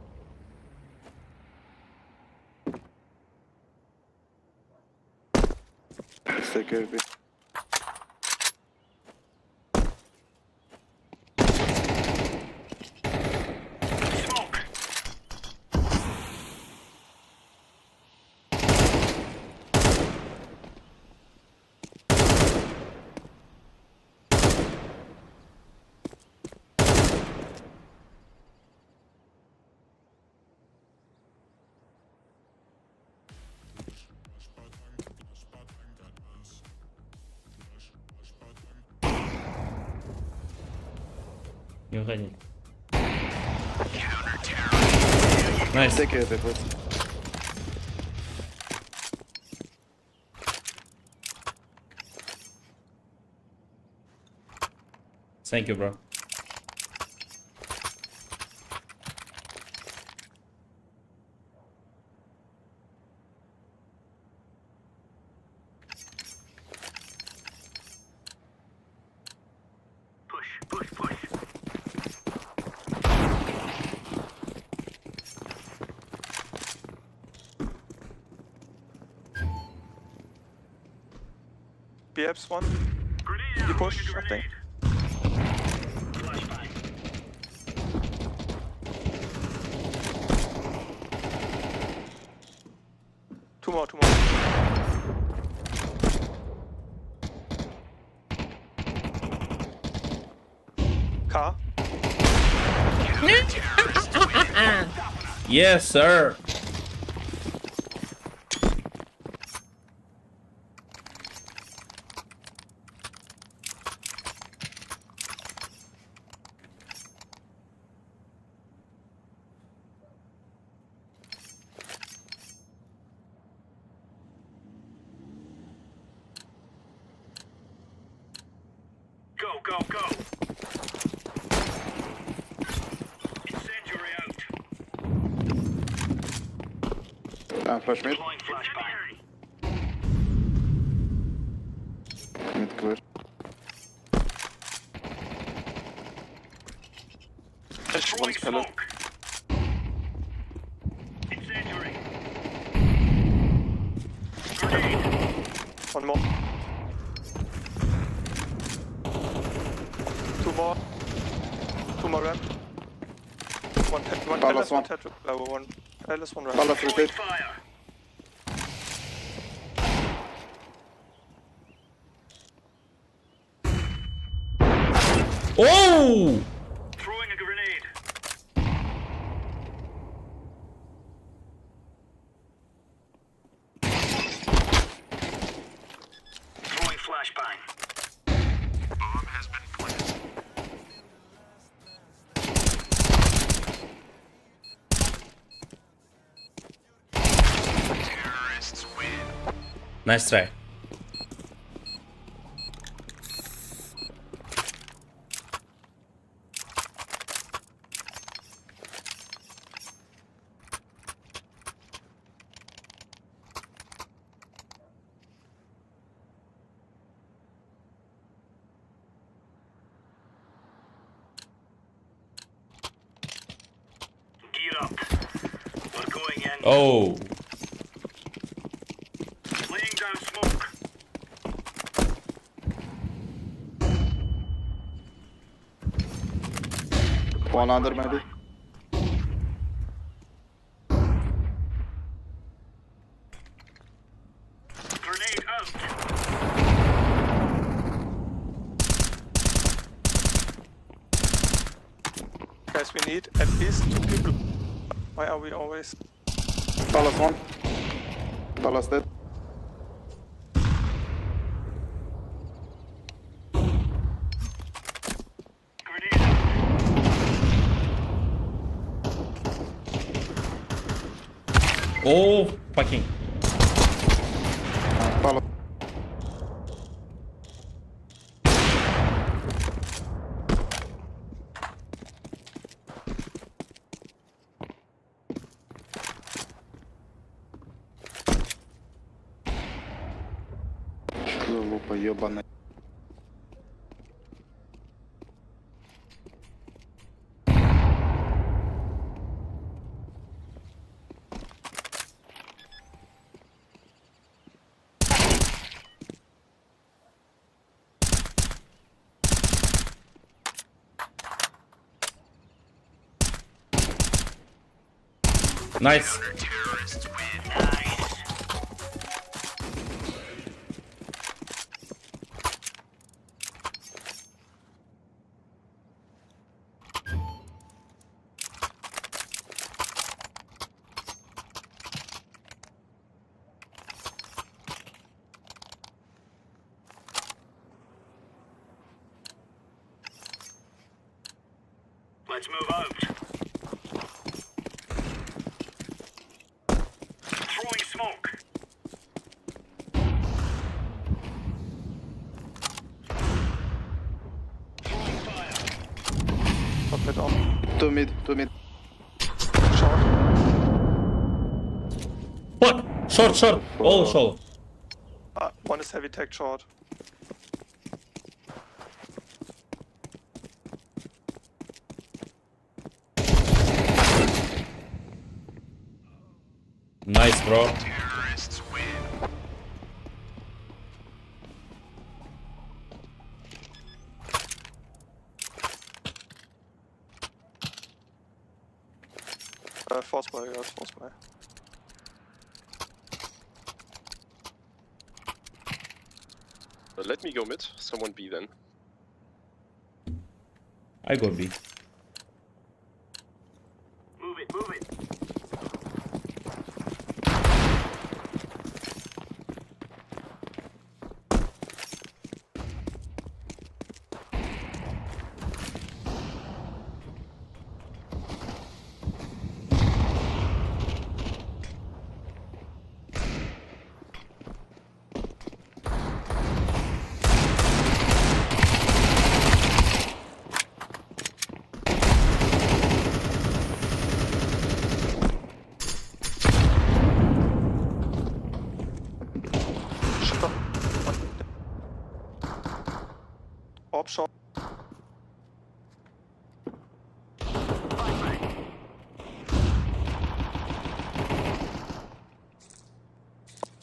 [SPEAKER 14] M4CK-TV.
[SPEAKER 13] Smoke.
[SPEAKER 3] Не уходи. Nice.
[SPEAKER 14] Take it, please.
[SPEAKER 3] Thank you, bro.
[SPEAKER 13] Push, push.
[SPEAKER 11] BF's one.
[SPEAKER 13] Grenade
[SPEAKER 11] You
[SPEAKER 13] out.
[SPEAKER 11] push, I think.
[SPEAKER 13] Flashbang.
[SPEAKER 11] Two more. Car.
[SPEAKER 3] Yes, sir.
[SPEAKER 13] Go. Incendiary out.
[SPEAKER 14] Flash mid.
[SPEAKER 13] Deploying flashbang.
[SPEAKER 14] Mid clear.
[SPEAKER 11] One's pellet.
[SPEAKER 13] Smoke. Incendiary. Grenade.
[SPEAKER 11] One more. Two more. more ramp. One
[SPEAKER 14] Palace,
[SPEAKER 11] one
[SPEAKER 14] one.
[SPEAKER 11] Tetris, one Palace, one ramp.
[SPEAKER 14] Palace retreat.
[SPEAKER 13] Fire.
[SPEAKER 3] Oh!
[SPEAKER 13] Throwing a grenade. Throwing flashbang. Bomb has been planted. Terrorists win.
[SPEAKER 3] Nice try.
[SPEAKER 13] Gear up. We're going in.
[SPEAKER 3] Oh.
[SPEAKER 13] Laying down smoke.
[SPEAKER 14] One under maybe.
[SPEAKER 13] Grenade out.
[SPEAKER 11] Guys, we need at least 2 people. Why are we always...
[SPEAKER 14] Palace one. Palace dead.
[SPEAKER 13] Grenade out.
[SPEAKER 3] Oh, fucking.
[SPEAKER 14] Palace. Лупа ебаная.
[SPEAKER 3] Nice.
[SPEAKER 13] Terrorists win. Nice. Let's move out. Throwing smoke. Throwing fire.
[SPEAKER 11] Top mid on.
[SPEAKER 14] Two mid, two mid.
[SPEAKER 11] Short.
[SPEAKER 3] Fuck! Short, short. All short.
[SPEAKER 11] One is heavy tech short.
[SPEAKER 3] Nice, bro.
[SPEAKER 13] Terrorists win.
[SPEAKER 11] Force by, yeah, force by.
[SPEAKER 15] Let me go mid. Someone B then.
[SPEAKER 3] I go B.
[SPEAKER 13] Move it, move it.
[SPEAKER 11] Op short.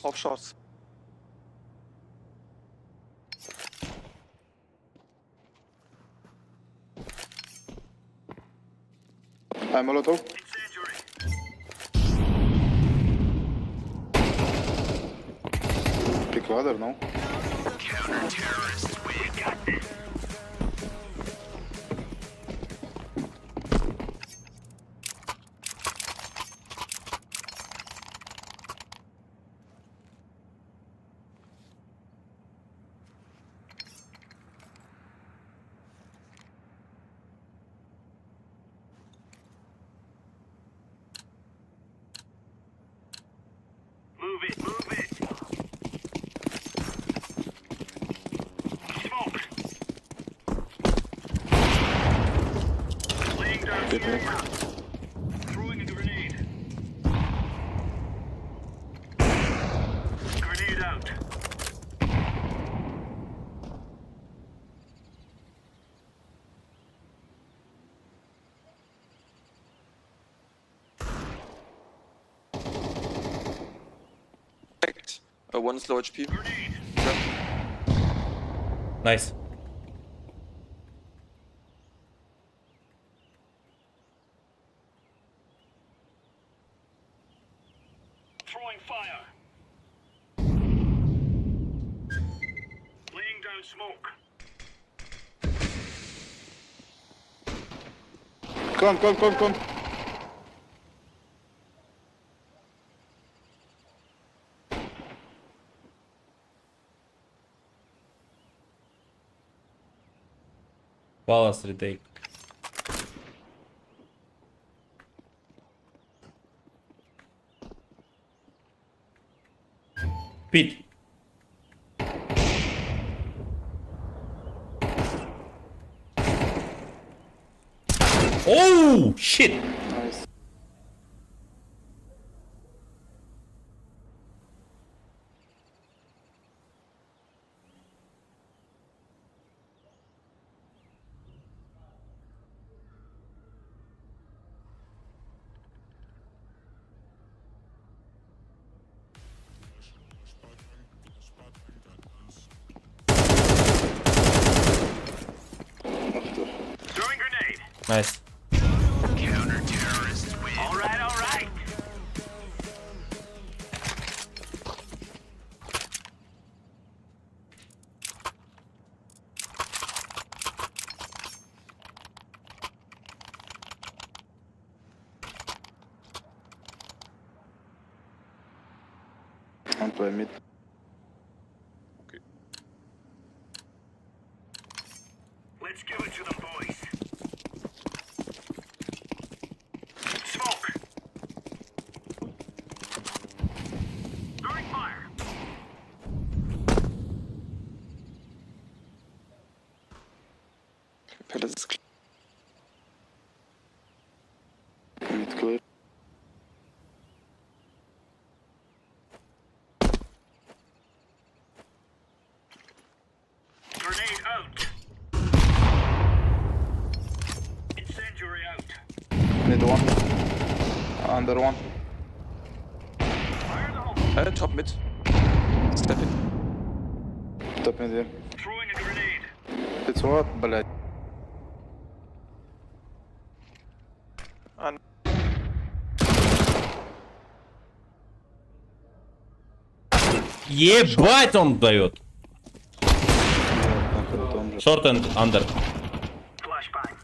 [SPEAKER 11] Op shots.
[SPEAKER 14] I'm Molotov. Pick ladder, no?
[SPEAKER 13] Counter-terrorists, we got this. Move it, move it. Smoke. Laying down smoke. Throwing a grenade. Grenade out.
[SPEAKER 11] One is low HP.
[SPEAKER 3] Nice.
[SPEAKER 13] Throwing fire. Laying down smoke.
[SPEAKER 14] Come.
[SPEAKER 3] Palace retake. Pit. Oh shit.
[SPEAKER 14] Nice.
[SPEAKER 13] Throwing grenade.
[SPEAKER 3] Nice.
[SPEAKER 13] Counter-terrorists win. All right, all right.
[SPEAKER 14] I'm playing mid.
[SPEAKER 13] Let's give it to them, boys. Smoke. Throwing fire.
[SPEAKER 11] Palace.
[SPEAKER 14] Mid clear.
[SPEAKER 13] Grenade out. Incendiary out.
[SPEAKER 14] Mid one. Under one.
[SPEAKER 13] Fire the hole.
[SPEAKER 11] Top mid. Stepping.
[SPEAKER 14] Top mid here.
[SPEAKER 13] Throwing a grenade.
[SPEAKER 14] It's what, блядь?
[SPEAKER 3] Ебать он дает. Short and under.
[SPEAKER 13] Flashbang.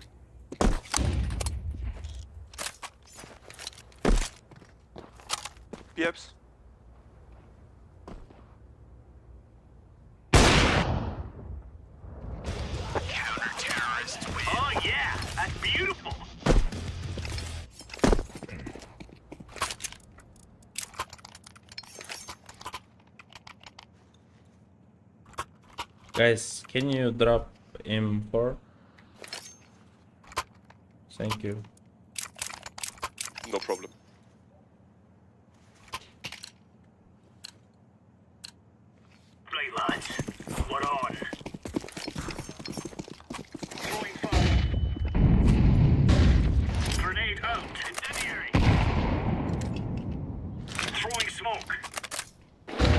[SPEAKER 11] Yeps.
[SPEAKER 13] Counter-terrorists win. Oh yeah, that's beautiful.
[SPEAKER 3] Guys, can you drop M4? Thank you.
[SPEAKER 11] No problem.
[SPEAKER 13] Right, lads. We're on. Throwing fire. Grenade out. Incendiary. Throwing smoke.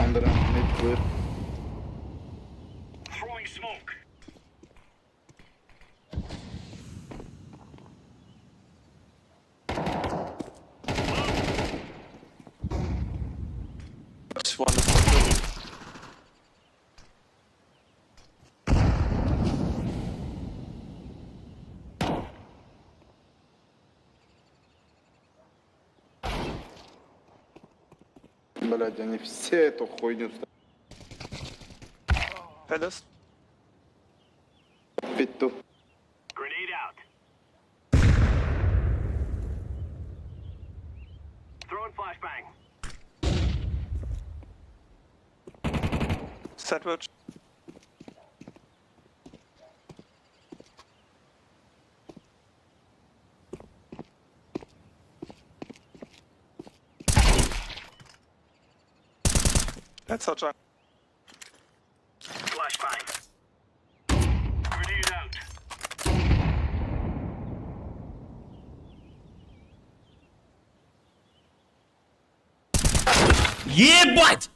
[SPEAKER 14] Under mid clear.
[SPEAKER 13] Throwing smoke.
[SPEAKER 11] one. That's
[SPEAKER 14] Блядь, они все эту хуйню
[SPEAKER 11] Palace.
[SPEAKER 14] Пету.
[SPEAKER 13] Grenade out. Throwing flashbang.
[SPEAKER 11] Sandwich. That's our junk.
[SPEAKER 13] Flashbang. Grenade out.
[SPEAKER 3] Ебать!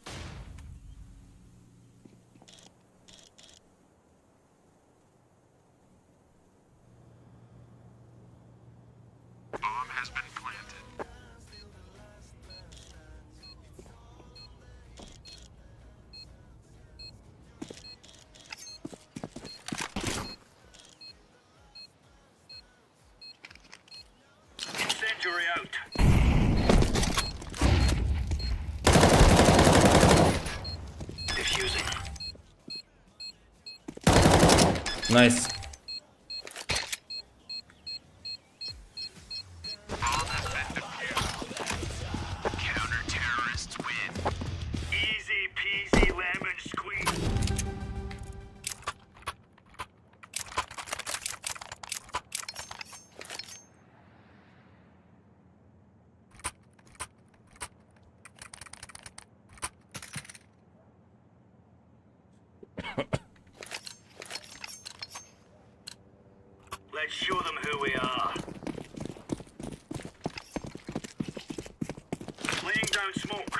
[SPEAKER 13] Bomb has been planted. Incendiary out. Diffusing.
[SPEAKER 3] Nice.
[SPEAKER 13] Counter-terrorists win. Easy peasy lemon squeeze. Let's show them who we are. Laying down smoke.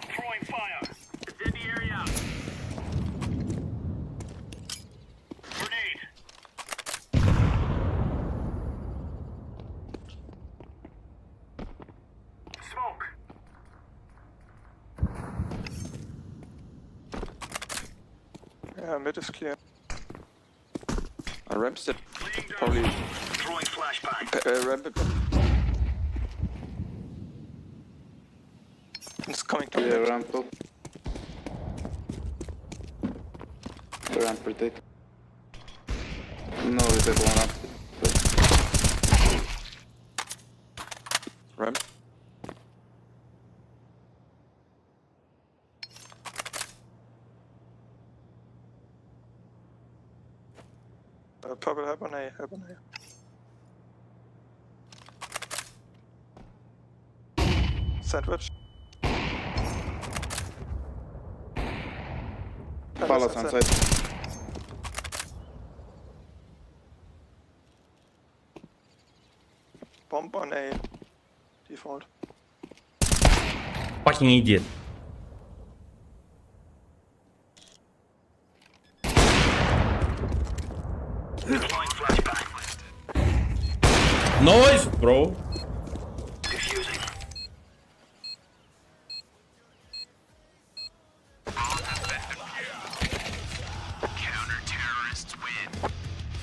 [SPEAKER 13] Throwing fire. Incendiary out. Grenade. Smoke.
[SPEAKER 11] Yeah, mid is clear. Ramps it. Probably.
[SPEAKER 13] Throwing flashbang.
[SPEAKER 11] Ramp it. It's coming to
[SPEAKER 14] Yeah,
[SPEAKER 11] mid.
[SPEAKER 14] ramp up. Ramp protect. No, we take one ramp.
[SPEAKER 11] Ramp. Purple, help on A, help on A. Sandwich.
[SPEAKER 14] Palace on side.
[SPEAKER 11] Bomb on A. Default.
[SPEAKER 3] Fucking idiot.
[SPEAKER 13] Throwing flashbang.
[SPEAKER 3] Noise, bro.
[SPEAKER 13] Diffusing. Counter-terrorists win.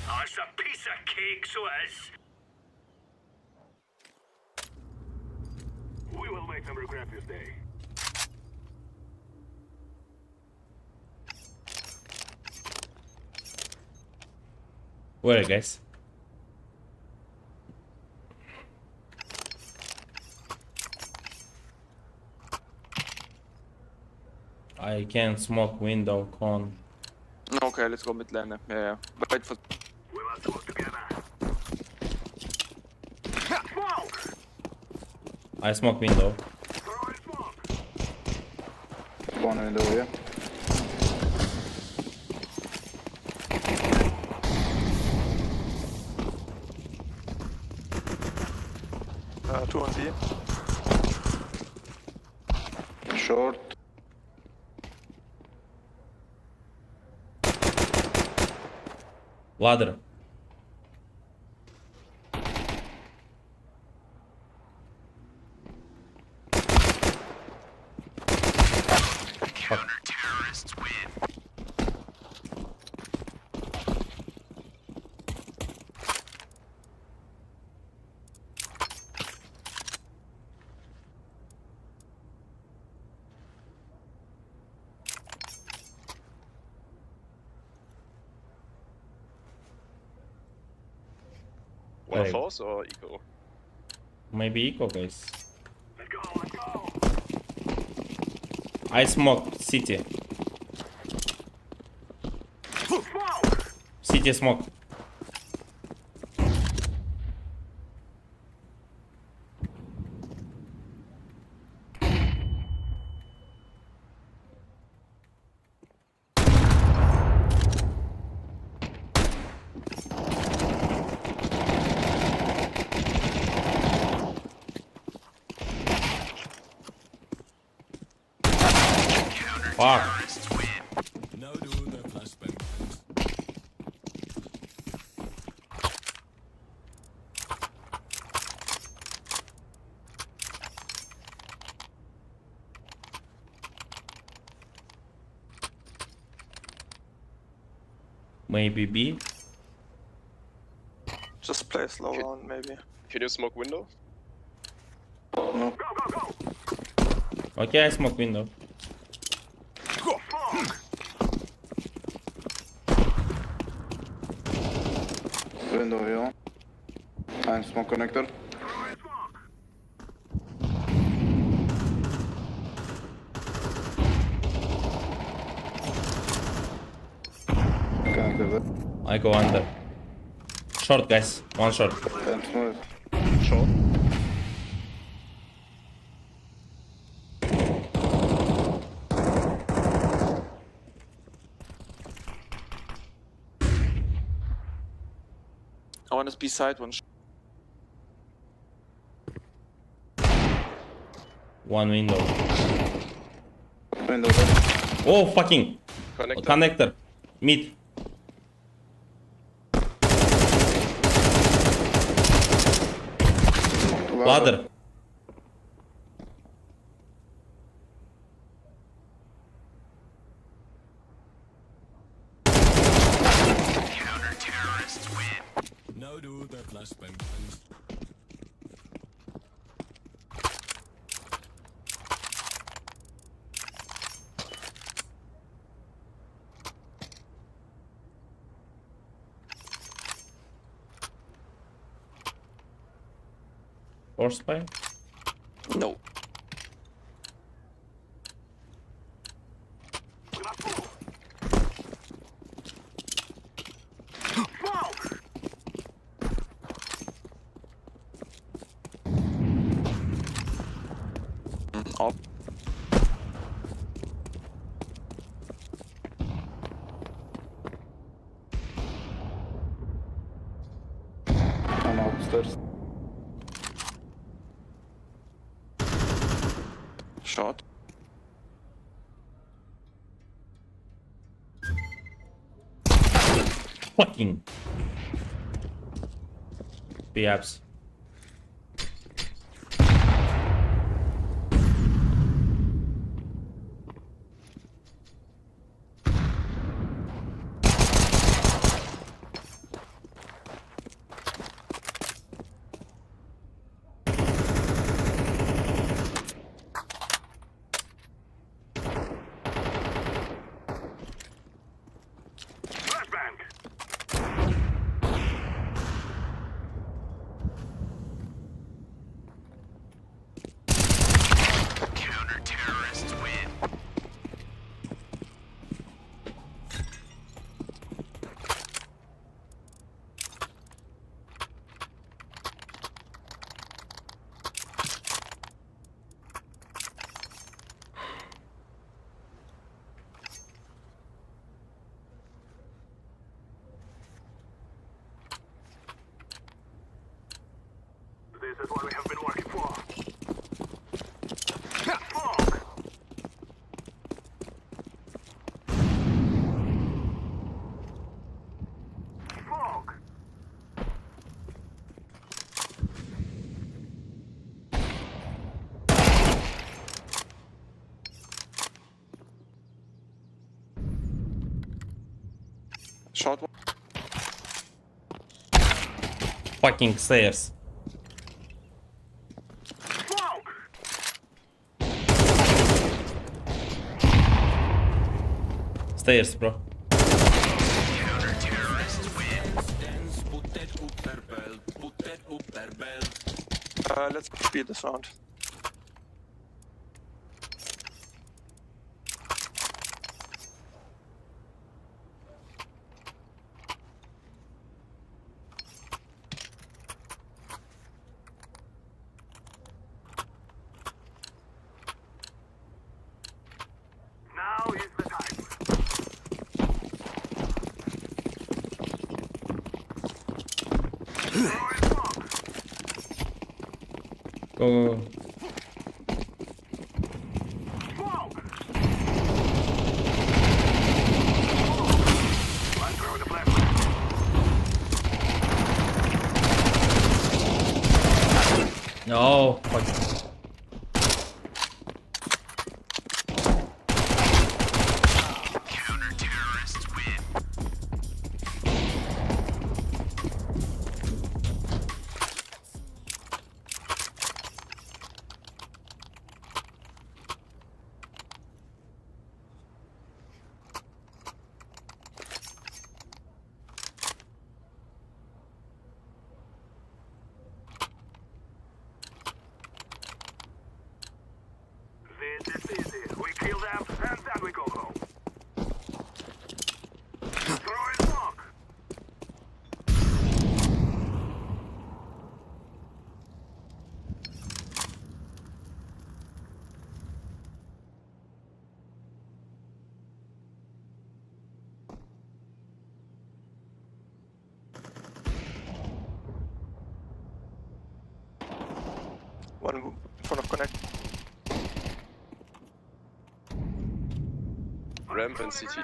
[SPEAKER 13] Oh, it's a piece of cake, so it is. We will make them regret this day.
[SPEAKER 3] Where, guys? I can smoke window con.
[SPEAKER 11] Okay, let's go mid lane. Yeah. Wait for.
[SPEAKER 13] We must work together. Smoke!
[SPEAKER 3] I smoke window.
[SPEAKER 13] Throwing smoke.
[SPEAKER 14] One window, yeah.
[SPEAKER 11] Two on B.
[SPEAKER 14] Short.
[SPEAKER 3] Ladder. Wanna
[SPEAKER 15] force or eco?
[SPEAKER 3] Maybe eco, guys. I smoke city. City smoke. Fuck. Maybe B.
[SPEAKER 11] Just play slow round, maybe.
[SPEAKER 15] Can you smoke window?
[SPEAKER 14] No.
[SPEAKER 3] Okay, I smoke window.
[SPEAKER 14] Window here. And smoke connector. Connector there.
[SPEAKER 3] I go under. Short, guys. One short.
[SPEAKER 14] And smooth.
[SPEAKER 15] Short.
[SPEAKER 11] I want to be side one.
[SPEAKER 3] One window.
[SPEAKER 14] Window there.
[SPEAKER 3] Oh, fucking.
[SPEAKER 15] Connector.
[SPEAKER 3] Connector. Mid. Ladder.
[SPEAKER 13] Counter-terrorists win. No, dude, that flashbang.
[SPEAKER 3] Force spy.
[SPEAKER 11] No. Up.
[SPEAKER 14] I'm upstairs.
[SPEAKER 11] Short.
[SPEAKER 3] Fucking. B-apps.
[SPEAKER 13] Counter-terrorists win. This is what we have been working for.
[SPEAKER 11] Short one.
[SPEAKER 3] Fucking stairs. Stairs, bro.
[SPEAKER 13] Counter-terrorists win.
[SPEAKER 11] be this round.
[SPEAKER 13] Now is the time.
[SPEAKER 3] Go. No, fuck.
[SPEAKER 13] Counter-terrorists win. This is easy. We kill them and then we go home. Throw in smoke.
[SPEAKER 11] One in front of connect.
[SPEAKER 15] Ramp and CT.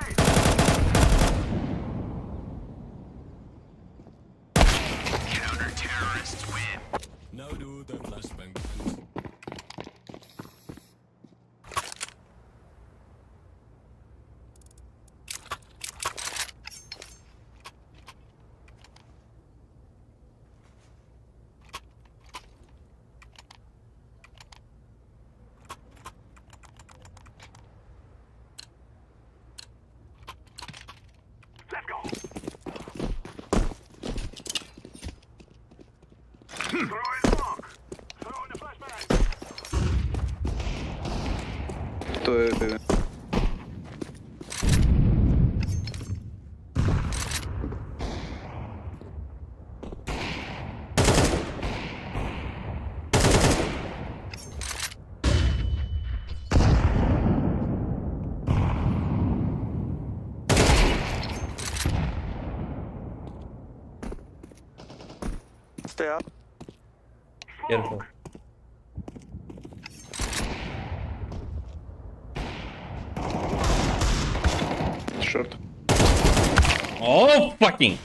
[SPEAKER 13] Counter-terrorists win.
[SPEAKER 7] No do the flashbang.
[SPEAKER 13] Let's go. Throw in smoke. Throw in the flashbang.
[SPEAKER 14] Кто это?
[SPEAKER 11] Stay up.
[SPEAKER 3] Careful.
[SPEAKER 14] Short.
[SPEAKER 3] Oh, fucking.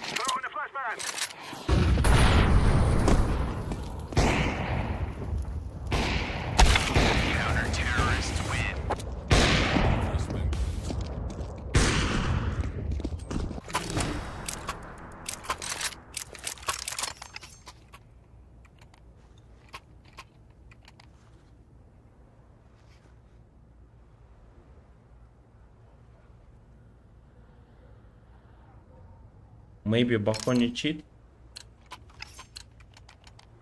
[SPEAKER 13] Throw in the flashbang.
[SPEAKER 15] Counter-terrorists win.
[SPEAKER 3] Maybe Bafoni cheat.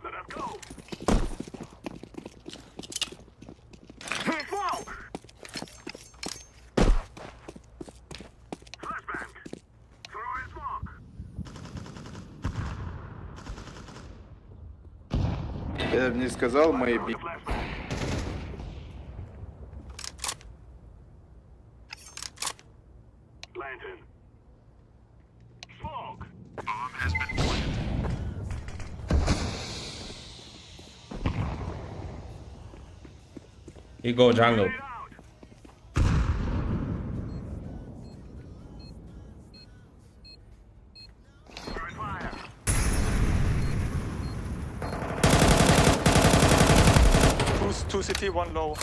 [SPEAKER 13] Let us go. Smoke. Flashbang. Throw in smoke.
[SPEAKER 14] Я не сказал maybe.
[SPEAKER 13] Lantern. Smoke.
[SPEAKER 15] Bomb has been planted.
[SPEAKER 3] He go jungle.
[SPEAKER 11] Two CT, one low.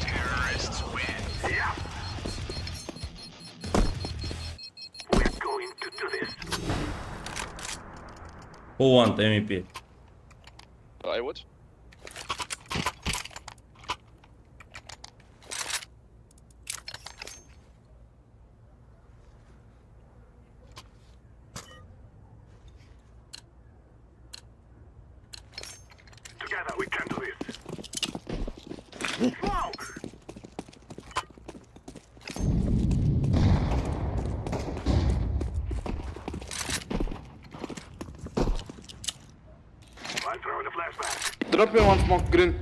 [SPEAKER 13] Terrorists win. Yeah. We're going to do this.
[SPEAKER 3] Who want MVP?
[SPEAKER 15] I would.
[SPEAKER 14] Drop me one smoke green.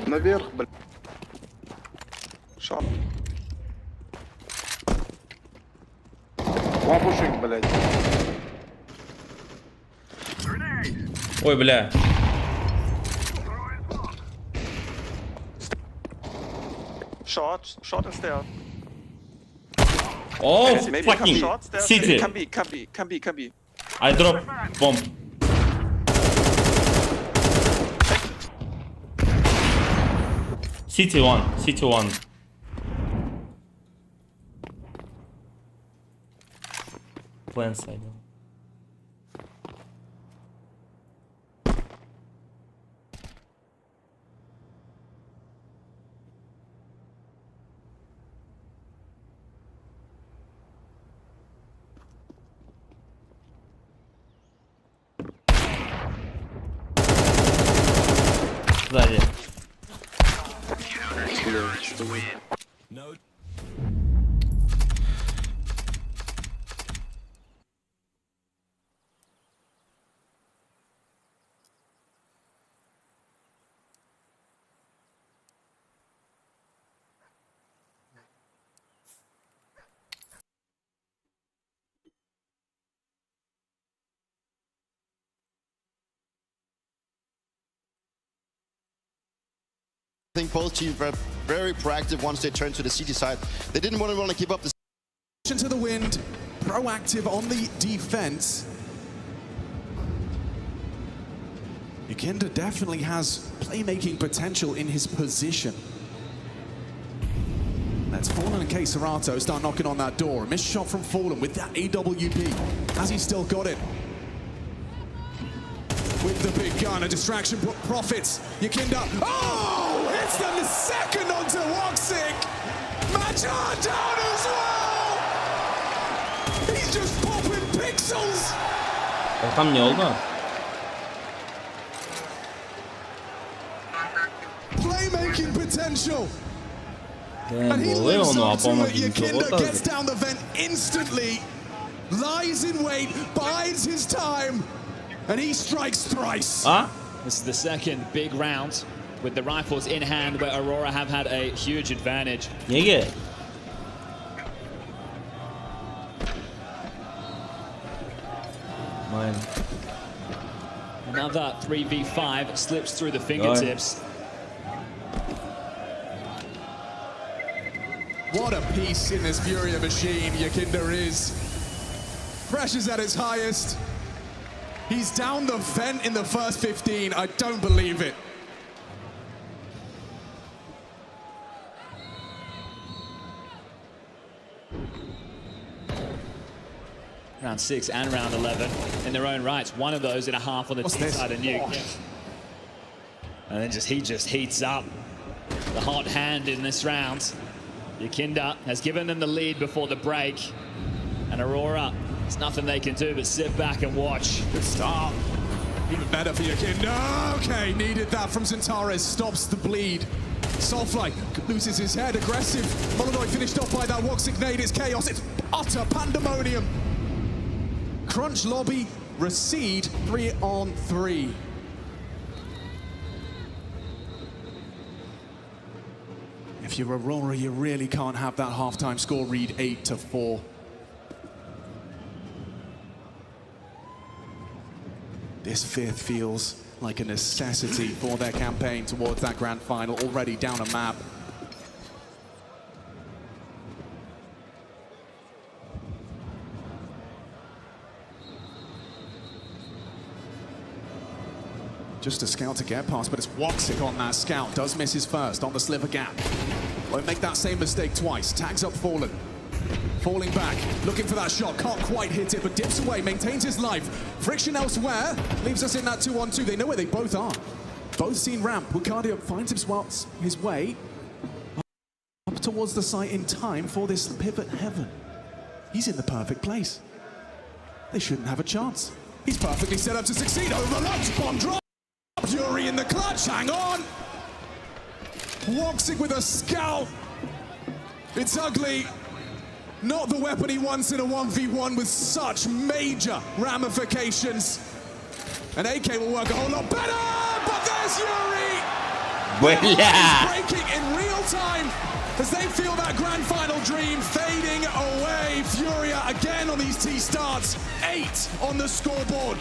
[SPEAKER 14] Наверх, блядь.
[SPEAKER 11] Shot.
[SPEAKER 14] One pushing, блядь.
[SPEAKER 3] Ой, бля.
[SPEAKER 11] Short and stairs.
[SPEAKER 3] Oh,
[SPEAKER 11] Maybe
[SPEAKER 3] fucking
[SPEAKER 11] short, stairs.
[SPEAKER 3] city.
[SPEAKER 11] Can be.
[SPEAKER 3] I drop bomb. City one. Plan side. Сзади.
[SPEAKER 16] I think both teams were very proactive once they turned to the CT side. They didn't want to keep up the
[SPEAKER 2] to the wind, proactive on the defense. Yukinda definitely has playmaking potential in his position. Let's Fallen and K-Serato start knocking on that door. A missed shot from Fallen with that AWP. Has he still got it? With the big gun, a distraction profits. Yukinda, oh! Hits them the second onto M4CK. Majar down as well! He's just popping pixels!
[SPEAKER 3] Там не oldu.
[SPEAKER 2] Playmaking potential!
[SPEAKER 3] Yani
[SPEAKER 2] And he
[SPEAKER 3] bu olay
[SPEAKER 2] lives
[SPEAKER 3] onu
[SPEAKER 2] up to it.
[SPEAKER 3] yapamadığını
[SPEAKER 2] Yukinda gets down the vent instantly, lies in wait, bides his time, and he strikes thrice.
[SPEAKER 1] This is the second big round with the rifles in hand where Aurora have had a huge advantage.
[SPEAKER 3] Niye? Mine.
[SPEAKER 1] Another 3v5 slips through the fingertips.
[SPEAKER 2] What a piece in this Furia machine Yukinda is. Pressure's at its highest. He's down the vent in the first 15. I don't believe it.
[SPEAKER 1] Round 6 and round 11 in their own rights. One of those in a half on the T side of Nuke. And then he just heats up. The hot hand in this round. Yukinda has given them the lead before the break. And Aurora, there's nothing they can do but sit back and watch.
[SPEAKER 2] Good start. Even better for Yukinda. Okay, needed that from Xantares. Stops the bleed. Soulfly loses his head. Aggressive. Molodoi finished off by that M4CK nade. It's chaos. It's utter pandemonium. Crunch lobby. Recede 3-on-3. If you're Aurora, you really can't have that halftime score read 8-4. This fifth feels like a necessity for their campaign towards that grand final, already down a map. Just a scout to get past, but it's M4CK on that scout. Does miss his first on the sliver gap. Won't make that same mistake twice. Tags up Fallen. Falling back, looking for that shot. Can't quite hit it, but dips away, maintains his life. Friction elsewhere, leaves us in that 2-on-2. They know where they both are. Both seen ramp. Wukardia finds his way up towards the site in time for this pivot heaven. He's in the perfect place. They shouldn't have a chance. He's perfectly set up to succeed. Overlaps, bomb drop. Fury in the clutch, hang on! M4CK with a scout. It's ugly. Not the weapon he wants in a 1v1 with such major ramifications. And AK will work a whole lot better, but there's Yuri!
[SPEAKER 3] Booyah!
[SPEAKER 2] Breaking in real time as they feel that grand final dream fading away. Furia again on these T starts, 8 on the scoreboard.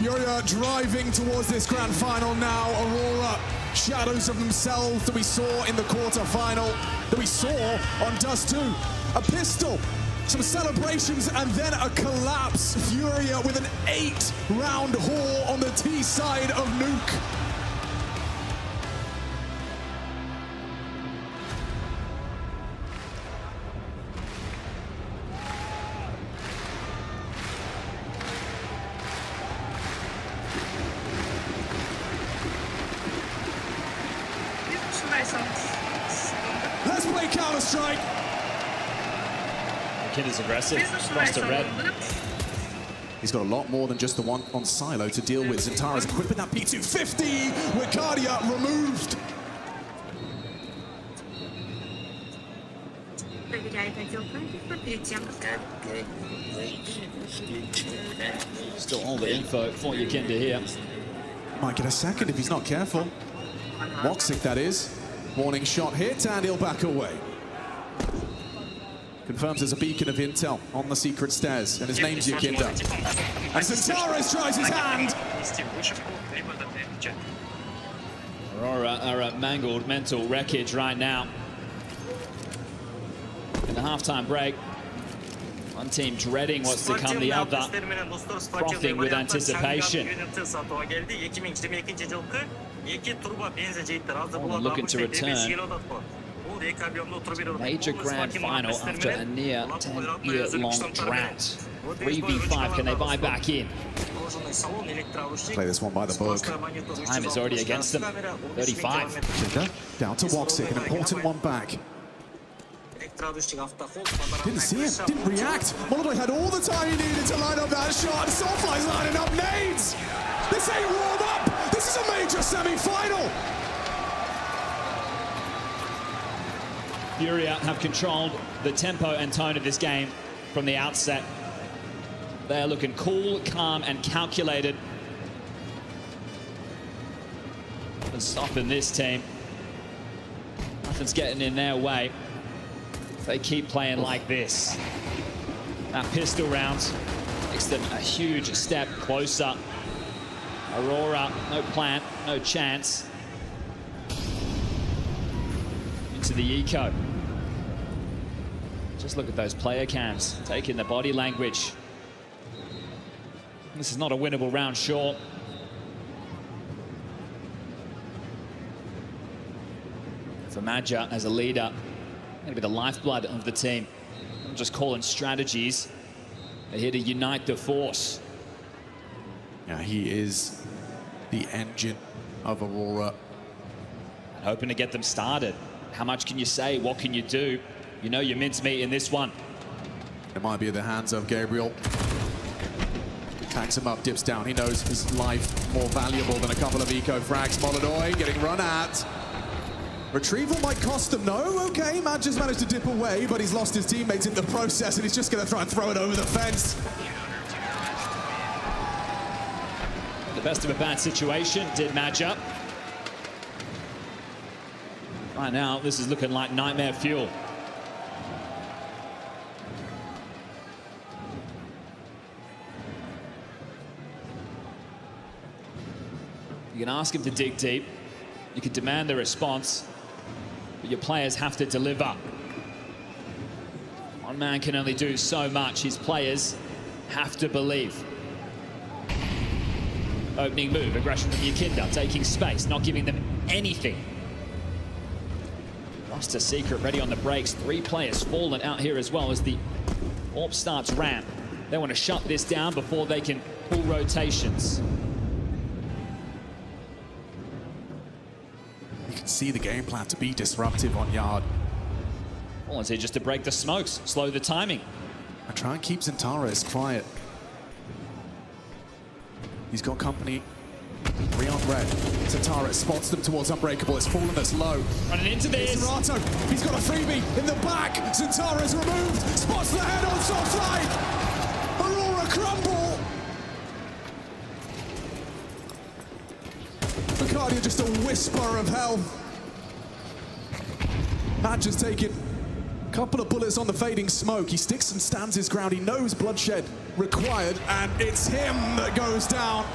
[SPEAKER 2] Furia driving towards this grand final now. Aurora, shadows of themselves that we saw in the quarter-final, that we saw on Dust 2. A pistol, some celebrations, and then a collapse. Furia with an 8-round haul on the T side of Nuke. Let's play Counter-Strike.
[SPEAKER 1] The kid is aggressive. Lost a red.
[SPEAKER 2] He's got a lot more than just the one on Silo to deal with. Zintara's equipping that P250. Ricardia removed.
[SPEAKER 1] Still all the info for Yakinda here.
[SPEAKER 2] Might get a second if he's not careful. M4CK, that is. Warning shot hit, and he'll back away. Confirms there's a beacon of intel on the secret stairs, and his name's Yakinda. And Centaurus tries his hand!
[SPEAKER 1] Aurora are at mangled mental wreckage right now. In the halftime break, one team dreading what's to come, the other frothing with anticipation. One looking to return. Major grand final after a near 10-year-long drought. 3v5, can they buy back in?
[SPEAKER 2] Play this one by the book.
[SPEAKER 1] Time is already against them. 35.
[SPEAKER 2] Down to M4CK, an important one back. Didn't see him, didn't react. Molodoi had all the time he needed to line up that shot. Soulfly's lining up nades. This ain't warm up. This is a major semi-final.
[SPEAKER 1] Furia have controlled the tempo and tone of this game from the outset. They're looking cool, calm, and calculated. And stopping this team. Nothing's getting in their way. If they keep playing like this. That pistol round makes them a huge step closer. Aurora, no plan, no chance. Into the eco. Just look at those player cams, taking the body language. This is not a winnable round short. For Madja as a leader, going to be the lifeblood of the team. Not just calling strategies, they're here to unite the force.
[SPEAKER 2] Yeah, he is the engine of Aurora.
[SPEAKER 1] Hoping to get them started. How much can you say? What can you do? You know your mincemeat in this one.
[SPEAKER 2] It might be in the hands of Gabriel. Tags him up, dips down. He knows his life more valuable than a couple of eco frags. Molodoi getting run at. Retrieval might cost them. No, okay, Matt just managed to dip away, but he's lost his teammates in the process, and he's just going to try and throw it over the fence.
[SPEAKER 1] The best of a bad situation did Madja. Right now, this is looking like nightmare fuel. You can ask him to dig deep. You can demand the response. But your players have to deliver. One man can only do so much. His players have to believe. Opening move, aggression from Yakinda, taking space, not giving them anything. Lost a secret, ready on the brakes. 3 players fallen out here as well as the AWP starts ramp. They want to shut this down before they can pull rotations.
[SPEAKER 2] You can see the game plan to be disruptive on Yard.
[SPEAKER 1] Fallen's here just to break the smokes, slow the timing.
[SPEAKER 2] I try and keep Centaurus quiet. He's got company. 3 on red. Centaurus spots them towards Unbreakable. It's Fallen that's low.
[SPEAKER 1] Running into this.
[SPEAKER 2] Zerato, he's got a freebie in the back. Centaurus removed. Spots the head on Soulfly. Aurora crumble. Bacardia just a whisper of health. Match has taken a couple of bullets on the fading smoke. He sticks and stands his ground. He knows bloodshed required, and it's him that goes down.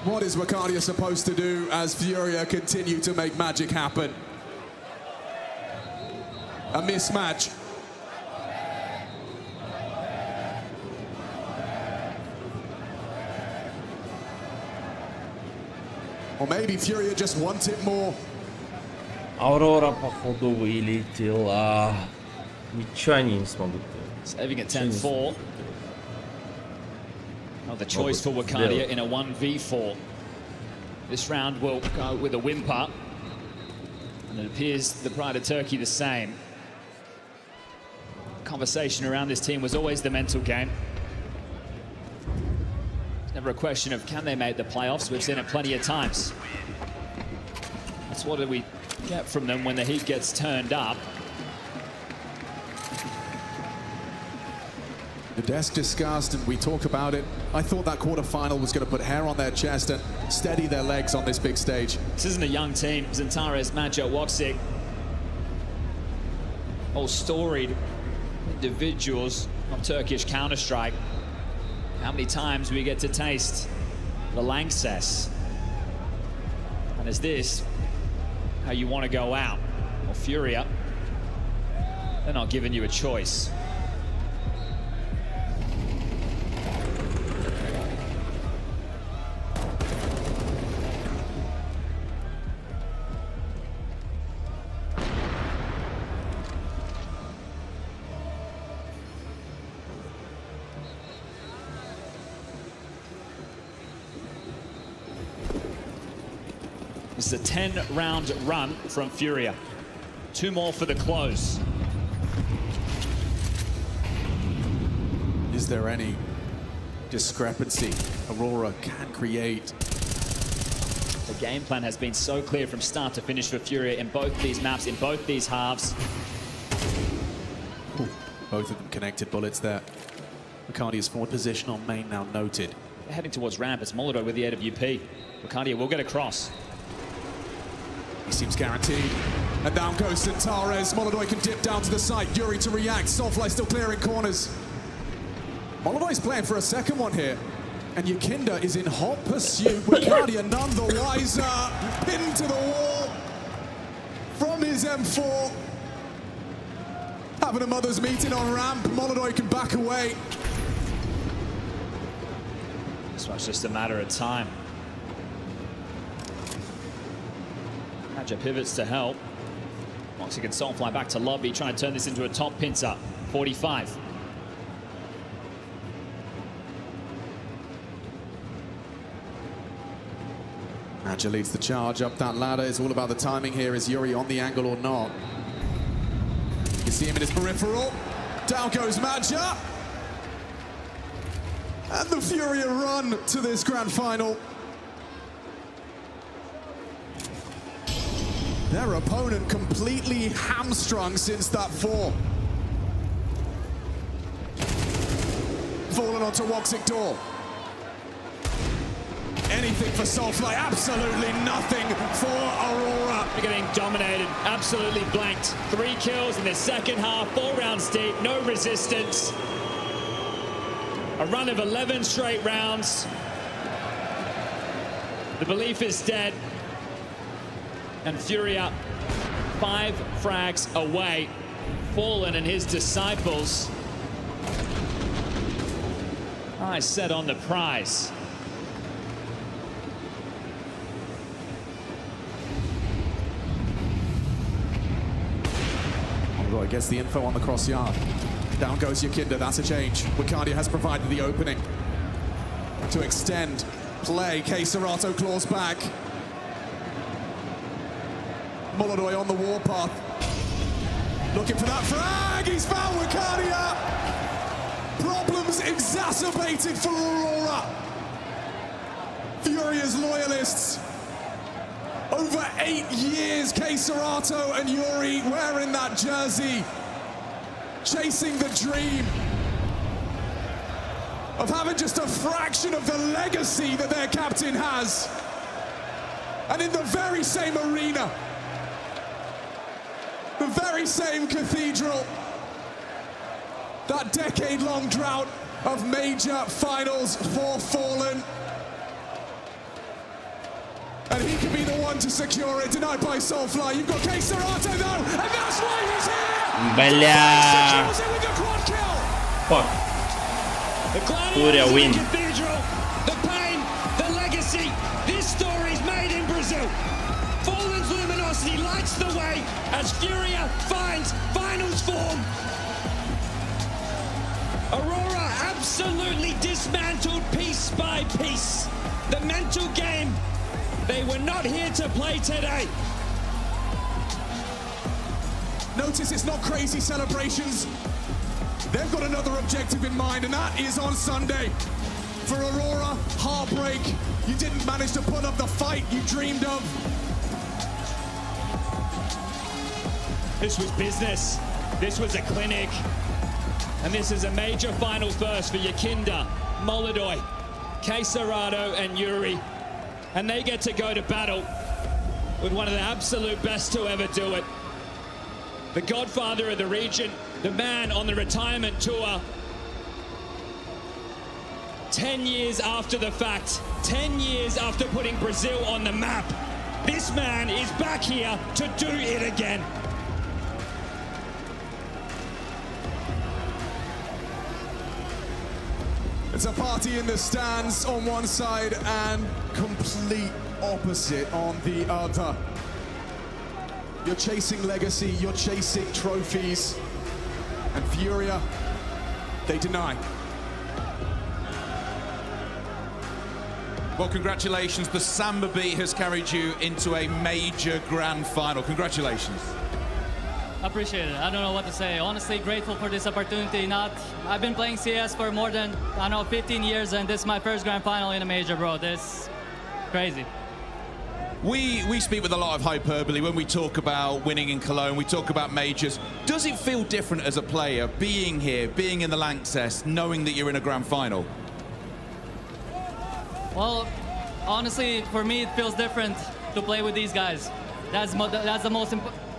[SPEAKER 2] What is Bacardia supposed to do as Furia continue to make magic happen? A mismatch. Or maybe Furia just want it more.
[SPEAKER 3] Aurora, походу, вылетела. Ничего они не смогут.
[SPEAKER 1] Saving at 10-4. The choice for Bacardia in a 1v4. This round will go with a whimper. And it appears the Pride of Turkey the same. Conversation around this team was always the mental game. It's never a question of can they make the playoffs. We've seen it plenty of times. That's what we get from them when the heat gets turned up.
[SPEAKER 2] The desk discussed, and we talk about it. I thought that quarterfinal was going to put hair on their chest and steady their legs on this big stage.
[SPEAKER 1] This isn't a young team. Zantares, Majo, M4CK. All storied individuals of Turkish Counter-Strike. How many times we get to taste the Lanxess? And is this how you want to go out? Well, Furia, they're not giving you a choice. This is a 10-round run from Furia. 2 more for the close.
[SPEAKER 2] Is there any discrepancy Aurora can create?
[SPEAKER 1] The game plan has been so clear from start to finish for Furia in both these maps, in both these halves.
[SPEAKER 2] Ooh, both of them connected bullets there. Bacardia's forward position on main now noted.
[SPEAKER 1] They're heading towards ramp. It's Molotov with the AWP. Bacardia will get across.
[SPEAKER 2] He seems guaranteed. And down goes Zantares. Molotov can dip down to the side. Yuri to react. Soulfly still clearing corners. Molotov's playing for a second one here. And Yakinda is in hot pursuit. Bacardia none the wiser. Pinned to the wall from his M4. Having a mother's meeting on ramp. Molotov can back away.
[SPEAKER 1] So it's just a matter of time. Majo pivots to help. M4CK and Soulfly back to lobby, trying to turn this into a top pincer. 45.
[SPEAKER 2] Majo leads the charge up that ladder. It's all about the timing here. Is Yuri on the angle or not? You see him in his peripheral. Down goes Majo. And the Furia run to this grand final. Their opponent completely hamstrung since that fall. Fallen onto M4CK door. Anything for Soulfly, absolutely nothing for Aurora.
[SPEAKER 1] They're getting dominated, absolutely blanked. 3 kills in the second half, 4 rounds deep, no resistance. A run of 11 straight rounds. The belief is dead. And Furia 5 frags away. Fallen and his disciples eyes set on the prize.
[SPEAKER 2] Roy gets the info on the cross yard. Down goes Yakinda, that's a change. Bacardia has provided the opening to extend play. K-Serato claws back. Molotov on the warpath. Looking for that frag, he's found Bacardia. Problems exacerbated for Aurora. Furia's loyalists. Over 8 years, K-Serato and Yuri wearing that jersey, chasing the dream of having just a fraction of the legacy that their captain has. And in the very same arena, the very same cathedral, that decade-long drought of major finals for Fallen. And he could be the one to secure it, denied by Soulfly. You've got K-Serato though, and that's why he's here!
[SPEAKER 3] Бля!
[SPEAKER 2] Secures it with the quad kill!
[SPEAKER 3] Fuck. Furia win.
[SPEAKER 7] The pain, the legacy, this story's made in Brazil. Fallen's luminosity lights the way as Furia finds finals form. Aurora absolutely dismantled piece by piece. The mental game they were not here to play today.
[SPEAKER 2] Notice it's not crazy celebrations. They've got another objective in mind, and that is on Sunday. For Aurora, heartbreak. You didn't manage to put up the fight you dreamed of.
[SPEAKER 1] This was business. This was a clinic.
[SPEAKER 7] And this is a major final first for Yakinda, Molodoi, Quesarado and Yuri. And they get to go to battle with one of the absolute best to ever do it. The godfather of the region, the man on the retirement tour. 10 years after the fact, 10 years after putting Brazil on the map, this man is back here to do it again.
[SPEAKER 2] It's a party in the stands on one side and complete opposite on the other. You're chasing legacy, you're chasing trophies, and Furia, they deny.
[SPEAKER 17] Well, congratulations. The Samba beat has carried you into a major grand final. Congratulations.
[SPEAKER 18] Appreciate it. I don't know what to say. Honestly, grateful for this opportunity. I've been playing CS for more than, 15 years, and this is my first grand final in a major, bro. This is crazy.
[SPEAKER 17] We speak with a lot of hyperbole when we talk about winning in Cologne, we talk about majors. Does it feel different as a player, being here, being in the Lanxess, knowing that you're in a grand final?
[SPEAKER 18] Well, honestly, for me, it feels different to play with these guys. That's the most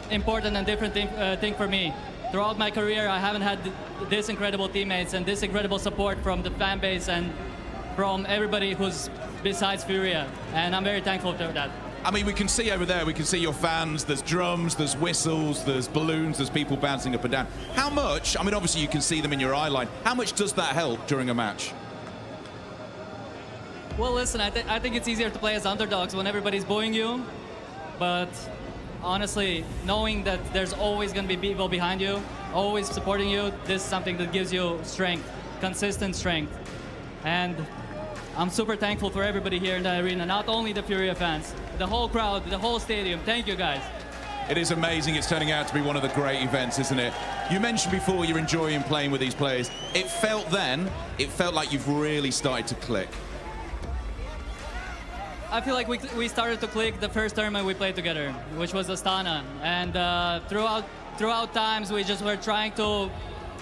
[SPEAKER 18] important and different thing for me. Throughout my career, I haven't had this incredible teammates and this incredible support from the fan base and from everybody who's besides Furia, and I'm very thankful for that.
[SPEAKER 17] I mean, we can see over there, we can see your fans, there's drums, there's whistles, there's balloons, there's people bouncing up and down. How much, I mean, obviously you can see them in your eye line, how much does that help during a match?
[SPEAKER 18] Well, listen, I think it's easier to play as underdogs when everybody's booing you, but honestly, knowing that there's always going to be people behind you, always supporting you, this is something that gives you strength, consistent strength. And I'm super thankful for everybody here in the arena, not only the Furia fans, the whole crowd, the whole stadium. Thank you, guys.
[SPEAKER 17] It is amazing. It's turning out to be one of the great events, isn't it? You mentioned before you're enjoying playing with these players. It felt like you've really started to click.
[SPEAKER 18] I feel like we started to click the first tournament we played together, which was Astana. And throughout times, we just were trying to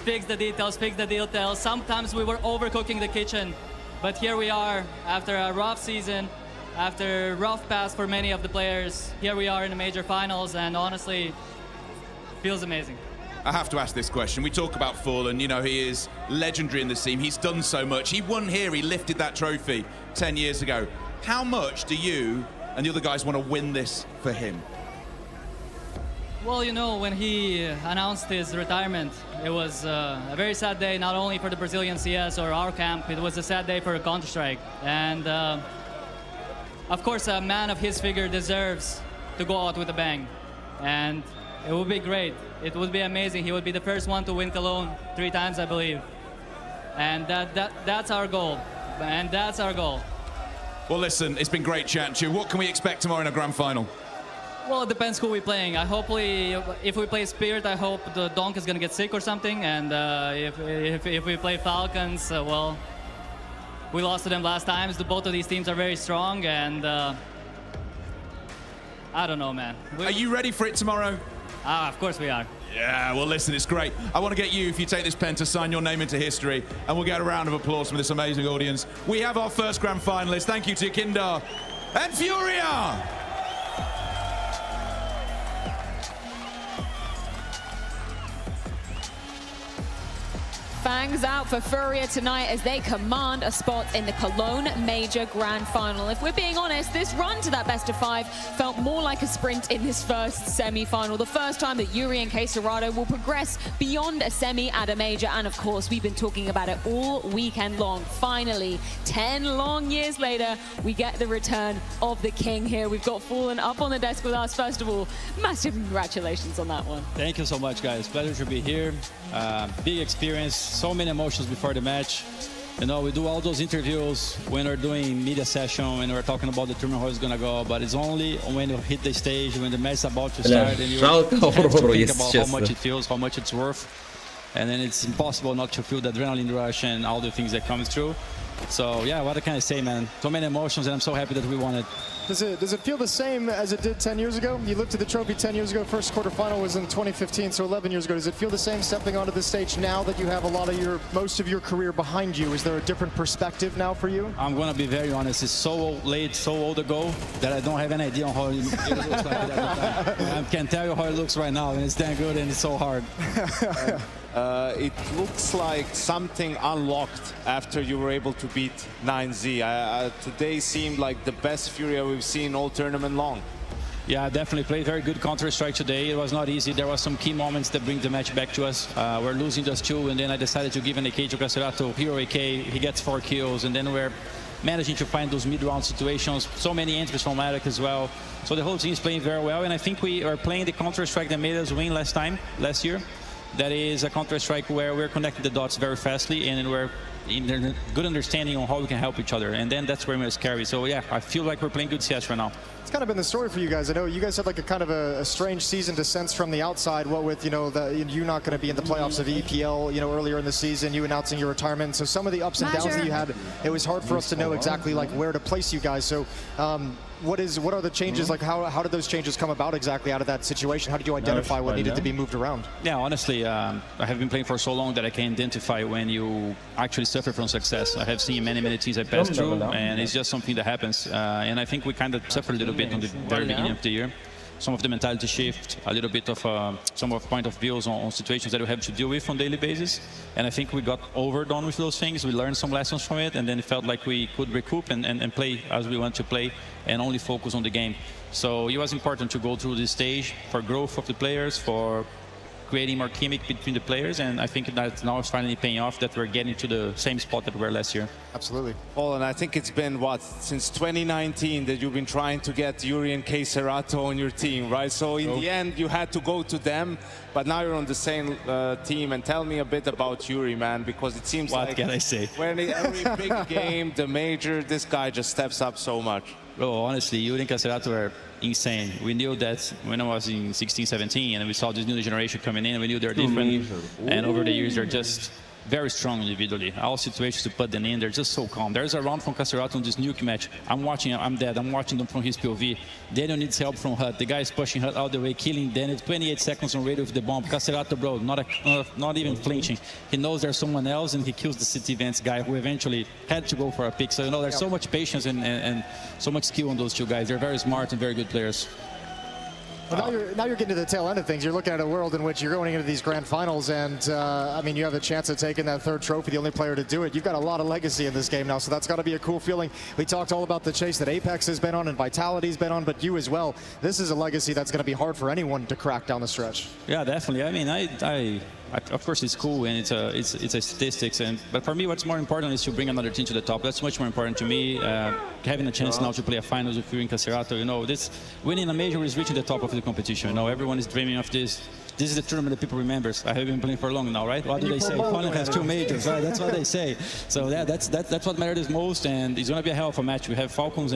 [SPEAKER 18] fix the details. Sometimes we were overcooking the kitchen. But here we are, after a rough season, after rough past for many of the players. Here we are in the major finals, and honestly, feels amazing.
[SPEAKER 17] I have to ask this question. We talk about Fallen, you know, he is legendary in this team. He's done so much. He won here, he lifted that trophy 10 years ago. How much do you and the other guys want to win this for him?
[SPEAKER 18] Well, you know, when he announced his retirement, it was a very sad day, not only for the Brazilian CS or our camp, it was a sad day for Counter-Strike. And of course, a man of his figure deserves to go out with a bang. And it would be great. It would be amazing. He would be the first one to win Cologne 3 times, I believe. And that's our goal. And that's our goal.
[SPEAKER 17] Well, listen, it's been great chatting to you. What can we expect tomorrow in a grand final?
[SPEAKER 18] Well, it depends who we're playing. Hopefully, if we play Spirit, I hope the Donk is going to get sick or something. And if we play Falcons, well, we lost to them last time. Both of these teams are very strong, and I don't know, man.
[SPEAKER 17] Are you ready for it tomorrow?
[SPEAKER 18] Of course we are.
[SPEAKER 17] Yeah, well, listen, it's great. I want to get you, if you take this pen, to sign your name into history, and we'll get a round of applause from this amazing audience. We have our first grand finalist. Thank you to Yakinda and Furia.
[SPEAKER 8] Fangs out for Furia tonight as they command a spot in the Cologne Major Grand Final. If we're being honest, this run to that best-of-5 felt more like a sprint in this first semi-final. The first time that Yuri and Quesarado will progress beyond a semi at a major. And of course, we've been talking about it all weekend long. Finally, 10 long years later, we get the return of the king here. We've got Fallen up on the desk with us. First of all, massive congratulations on that one.
[SPEAKER 19] Thank you so much, guys. Pleasure to be here. Big experience, so many emotions before the match. You know, we do all those interviews when we're doing media session, when we're talking about the tournament, how it's gonna go, but it's only when you hit the stage, when the match is about to start, and you have to think about how much it feels, how much it's worth, and then it's impossible not to feel the adrenaline rush and all the things that comes through. So yeah, what can I say, man? So many emotions, and I'm so happy that we won it.
[SPEAKER 10] Does it feel the same as it did 10 years ago? You lifted the trophy 10 years ago. First quarterfinal was in 2015, so 11 years ago. Does it feel the same stepping onto the stage now that you have most of your career behind you? Is there a different perspective now for you?
[SPEAKER 19] I'm going to be very honest. It's so late, so old ago that I don't have any idea on how it looks like at the time. I can tell you how it looks right now, and it's damn good and it's so hard.
[SPEAKER 9] It looks like something unlocked after you were able to beat 9Z. Today seemed like the best Furia we've seen all tournament long.
[SPEAKER 19] Yeah, I definitely played very good Counter-Strike today. It was not easy. There were some key moments that bring the match back to us. We're losing just 2, and then I decided to give an AK to Caserato, hero AK. He gets 4 kills, and then we're managing to find those mid-round situations. So many entries from Attic as well. So the whole team is playing very well, and I think we are playing the Counter-Strike that made us win last year. That is a Counter-Strike where we're connecting the dots very fastly, and we're in a good understanding on how we can help each other. And then that's where we're scary. So yeah, I feel like we're playing good CS right now.
[SPEAKER 10] It's kind of been the story for you guys. I know you guys had like a kind of a strange season to sense from the outside. What with, you not going to be in the playoffs of EPL, earlier in the season, you announcing your retirement. So some of the ups and downs that you had, it was hard for us to know exactly like where to place you guys. So what are the changes? Like how did those changes come about exactly out of that situation? How did you identify what needed to be moved around?
[SPEAKER 19] Yeah, honestly, I have been playing for so long that I can identify when you actually suffer from success. I have seen many teams I passed through, and it's just something that happens. And I think we kind of suffered a little bit on the very beginning of the year. Some of the mentality shift, a little bit of some of point of views on situations that we have to deal with on a daily basis. And I think we got overdone with those things. We learned some lessons from it, and then it felt like we could recoup and play as we want to play and only focus on the game. So it was important to go through this stage for growth of the players, for creating more chemistry between the players, and I think that now it's finally paying off that we're getting to the same spot that we were last year.
[SPEAKER 10] Absolutely.
[SPEAKER 9] Well, and I think it's been, since 2019 that you've been trying to get Yuri and Caserato on your team, right? So in the end, you had to go to them, but now you're on the same team. And tell me a bit about Yuri, man, because it seems
[SPEAKER 19] what can I say?
[SPEAKER 9] When every big game, the major, this guy just steps up so much.
[SPEAKER 19] Oh, honestly, Yuri and Caserato are insane. We knew that when I was in 16, 17, and we saw this new generation coming in, and we knew they're different. And over the years, they're just very strong individually. All situations to put them in, they're just so calm. There's a round from Caserato on this nuke match. I'm dead. I'm watching them from his POV. Daniel needs help from Hut. The guy is pushing Hut all the way, killing Daniel. 28 seconds on radio with the bomb. Caserato, bro, not even flinching. He knows there's someone else, and he kills the City Events guy who eventually had to go for a pick. So, there's so much patience and so much skill on those two guys. They're very smart and very good players.
[SPEAKER 10] Well, now you're getting to the tail end of things. You're looking at a world in which you're going into these grand finals, and I mean, you have a chance of taking that 3rd trophy, the only player to do it. You've got a lot of legacy in this game now, so that's got to be a cool feeling. We talked all about the chase that Apex has been on and Vitality's been on, but you as well. This is a legacy that's going to be hard for anyone to crack down the stretch.
[SPEAKER 19] Yeah, definitely. I mean, of course, it's cool and it's a statistics, but for me, what's more important is to bring another team to the top. That's much more important to me. Having a chance now to play a finals with Fury and Caserato, this winning a major is reaching the top of the competition. Everyone is dreaming of this. This is the tournament that people remember. I have been playing for long now, right? What do they say? Finland has 2 majors, right? That's what they say. So that's what matters most, and it's going to be a hell of a match. We have Falcons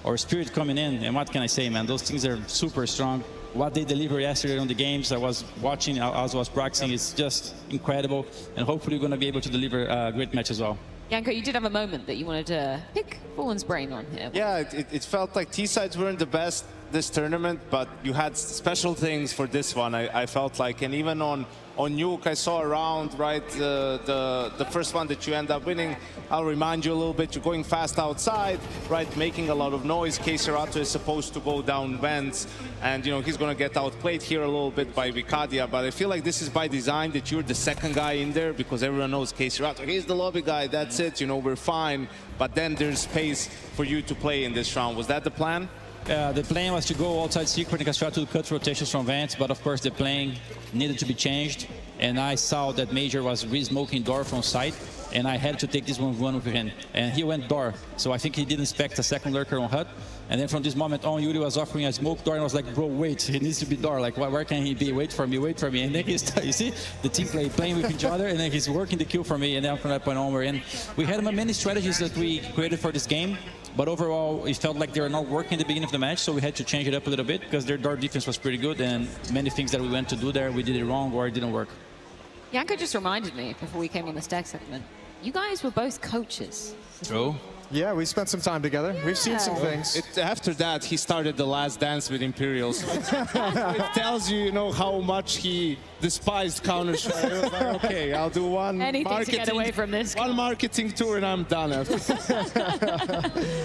[SPEAKER 19] or Spirit coming in, and what can I say, man? Those things are super strong. What they delivered yesterday on the games, I was watching, as I was practicing, it's just incredible. And hopefully we're going to be able to deliver a great match as well.
[SPEAKER 8] Yanko, you did have a moment that you wanted to pick Fallen's brain on here.
[SPEAKER 9] Yeah, it felt like T-sides weren't the best this tournament, but you had special things for this one, I felt like. And even on Nuke, I saw around, right, the first one that you end up winning. I'll remind you a little bit, you're going fast outside, right, making a lot of noise. Caserato is supposed to go down vents, and, he's going to get outplayed here a little bit by Vicadia, but I feel like this is by design, that you're the second guy in there, because everyone knows Caserato, he's the lobby guy, that's it, we're fine. But then there's space for you to play in this round. Was that the plan?
[SPEAKER 19] The plan was to go outside Secret and Caserato to cut rotations from vents, but of course the plan needed to be changed, and I saw that Major was re-smoking door from site, and I had to take this one with him, and he went door, so I think he didn't expect a second lurker on Hut. And then from this moment on, Yuri was offering a smoke door, and I was like, bro, wait, he needs to be door. Like, where can he be? Wait for me. And then you see the team playing with each other, and then he's working the kill for me, and then from that point on, we're in. We had many strategies that we created for this game, but overall, it felt like they were not working at the beginning of the match, so we had to change it up a little bit, because their door defense was pretty good, and many things that we went to do there, we did it wrong, or it didn't work.
[SPEAKER 8] Yanko just reminded me, before we came on the stack segment, you guys were both coaches.
[SPEAKER 19] True.
[SPEAKER 10] Yeah, we spent some time together. We've seen some things.
[SPEAKER 9] After that, he started the last dance with Imperials. It tells you, you know, how much he despised Counter-Strike. He was like, okay, I'll do one
[SPEAKER 8] Anything to get away from this.
[SPEAKER 9] One marketing tour and I'm done after.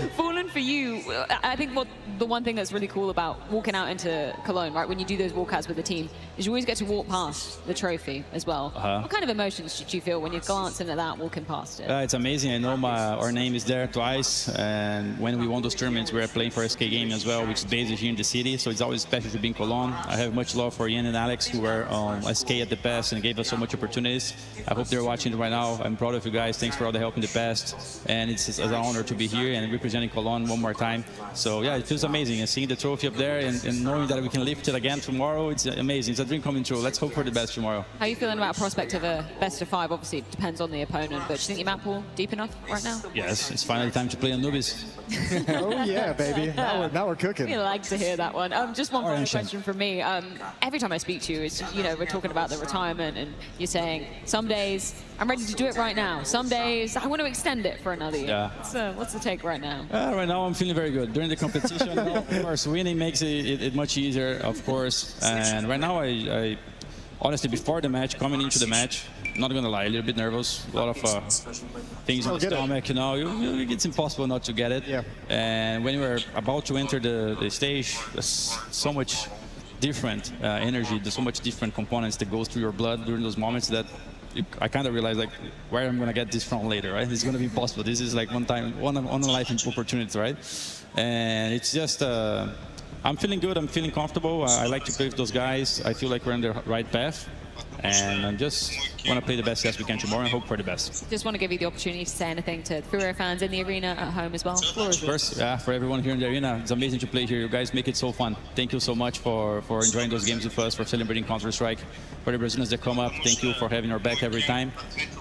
[SPEAKER 8] Fallen, for you, I think the one thing that's really cool about walking out into Cologne, right, when you do those walkouts with the team, is you always get to walk past the trophy as well. What kind of emotions did you feel when you're glancing at that, walking past it?
[SPEAKER 19] It's amazing. I know our name is there twice, and when we won those tournaments, we were playing for SK Gaming as well, which is based here in the city, so it's always special to be in Cologne. I have much love for Ian and Alex, who were on SK at the past and gave us so much opportunities. I hope they're watching it right now. I'm proud of you guys. Thanks for all the help in the past, and it's an honor to be here and representing Cologne one more time. So yeah, it feels amazing, and seeing the trophy up there and knowing that we can lift it again tomorrow, it's amazing. It's a dream coming true. Let's hope for the best tomorrow.
[SPEAKER 8] How are you feeling about a prospect of a best of 5? Obviously, it depends on the opponent, but do you think your map pool deep enough right now?
[SPEAKER 19] Yes, it's finally time to play Anubis.
[SPEAKER 10] Oh yeah, baby. Now we're cooking.
[SPEAKER 8] We like to hear that one. Just one final question from me. Every time I speak to you, it's, you know, we're talking about the retirement, and you're saying some days I'm ready to do it right now. Some days I want to extend it for another year.
[SPEAKER 19] Yeah.
[SPEAKER 8] So what's the take right now?
[SPEAKER 19] Right now I'm feeling very good. During the competition, of course, winning makes it much easier, of course. And right now, I honestly, before the match, coming into the match, not gonna lie, a little bit nervous. A lot of things in the stomach, you know. It's impossible not to get it.
[SPEAKER 10] Yeah.
[SPEAKER 19] And when we're about to enter the stage, there's so much different energy. There's so much different components that goes through your blood during those moments that I kind of realized, like, where I'm gonna get this from later, right? It's gonna be impossible. This is like one life opportunity, right? And it's just. I'm feeling good. I'm feeling comfortable. I like to play with those guys. I feel like we're on the right path. And I just want to play the best as we can tomorrow and hope for the best.
[SPEAKER 8] Just want to give you the opportunity to say anything to Furia fans in the arena at home as well.
[SPEAKER 19] First, yeah, for everyone here in the arena, it's amazing to play here. You guys make it so fun. Thank you so much for enjoying those games with us, for celebrating Counter-Strike. For the Brazilians that come up, thank you for having our back every time.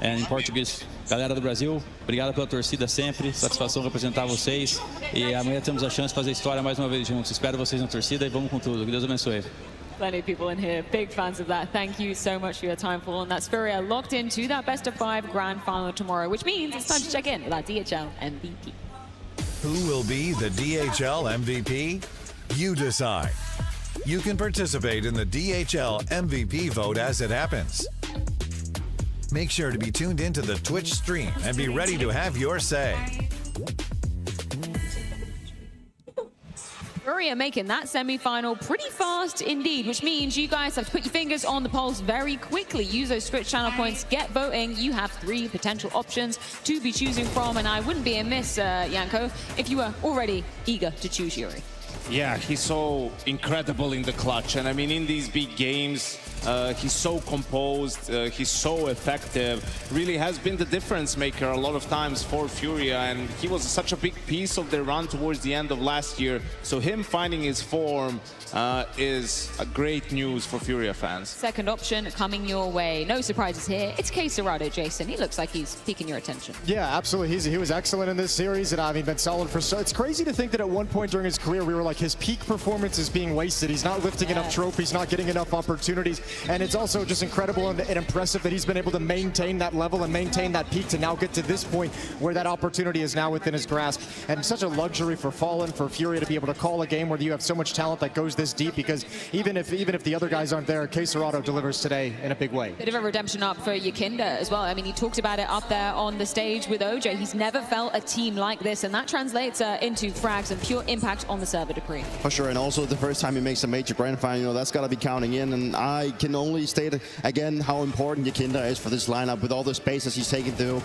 [SPEAKER 19] And in Portuguese, galera do Brasil, obrigado pela torcida sempre. Satisfação representar vocês. E amanhã temos a chance de fazer história mais uma vez juntos. Espero vocês na torcida e vamos com tudo. Que Deus abençoe.
[SPEAKER 8] Plenty of people in here, big fans of that. Thank you so much for your time, Paul. And that's Furia locked into that best of 5 grand final tomorrow, which means it's time to check in with our DHL MVP.
[SPEAKER 20] Who will be the DHL MVP? You decide. You can participate in the DHL MVP vote as it happens. Make sure to be tuned into the Twitch stream and be ready to have your say.
[SPEAKER 8] Furia making that semi-final pretty fast indeed, which means you guys have to put your fingers on the pulse very quickly. Use those Twitch channel points, get voting. You have 3 potential options to be choosing from, and I wouldn't be amiss, Janko, if you were already eager to choose Yuri.
[SPEAKER 9] Yeah, he's so incredible in the clutch, and I mean, in these big games, he's so composed, he's so effective, really has been the difference maker a lot of times for Furia, and he was such a big piece of their run towards the end of last year, so him finding his form is a great news for Furia fans.
[SPEAKER 8] Second option coming your way. No surprises here. It's K-Serrado, Jason. He looks like he's piquing your attention.
[SPEAKER 10] Yeah, absolutely. He was excellent in this series, and I mean, been solid for so. It's crazy to think that at one point during his career, we were like, his peak performance is being wasted. He's not lifting enough trophies, not getting enough opportunities, and it's also just incredible and impressive that he's been able to maintain that level and maintain that peak to now get to this point where that opportunity is now within his grasp. And such a luxury for Fallen, for Furia to be able to call a game where you have so much talent that goes this deep, because even if the other guys aren't there, K-Serrado delivers today in a big way.
[SPEAKER 8] Bit of a redemption up for Yakinda as well. I mean, he talked about it up there on the stage with OJ. He's never felt a team like this, and that translates into frags and pure impact on the server, Dupree.
[SPEAKER 16] For sure, and also the first time he makes a major grand final, you know, that's got to be counting in, and I can only state again how important Yakinda is for this lineup with all the spaces he's taking, the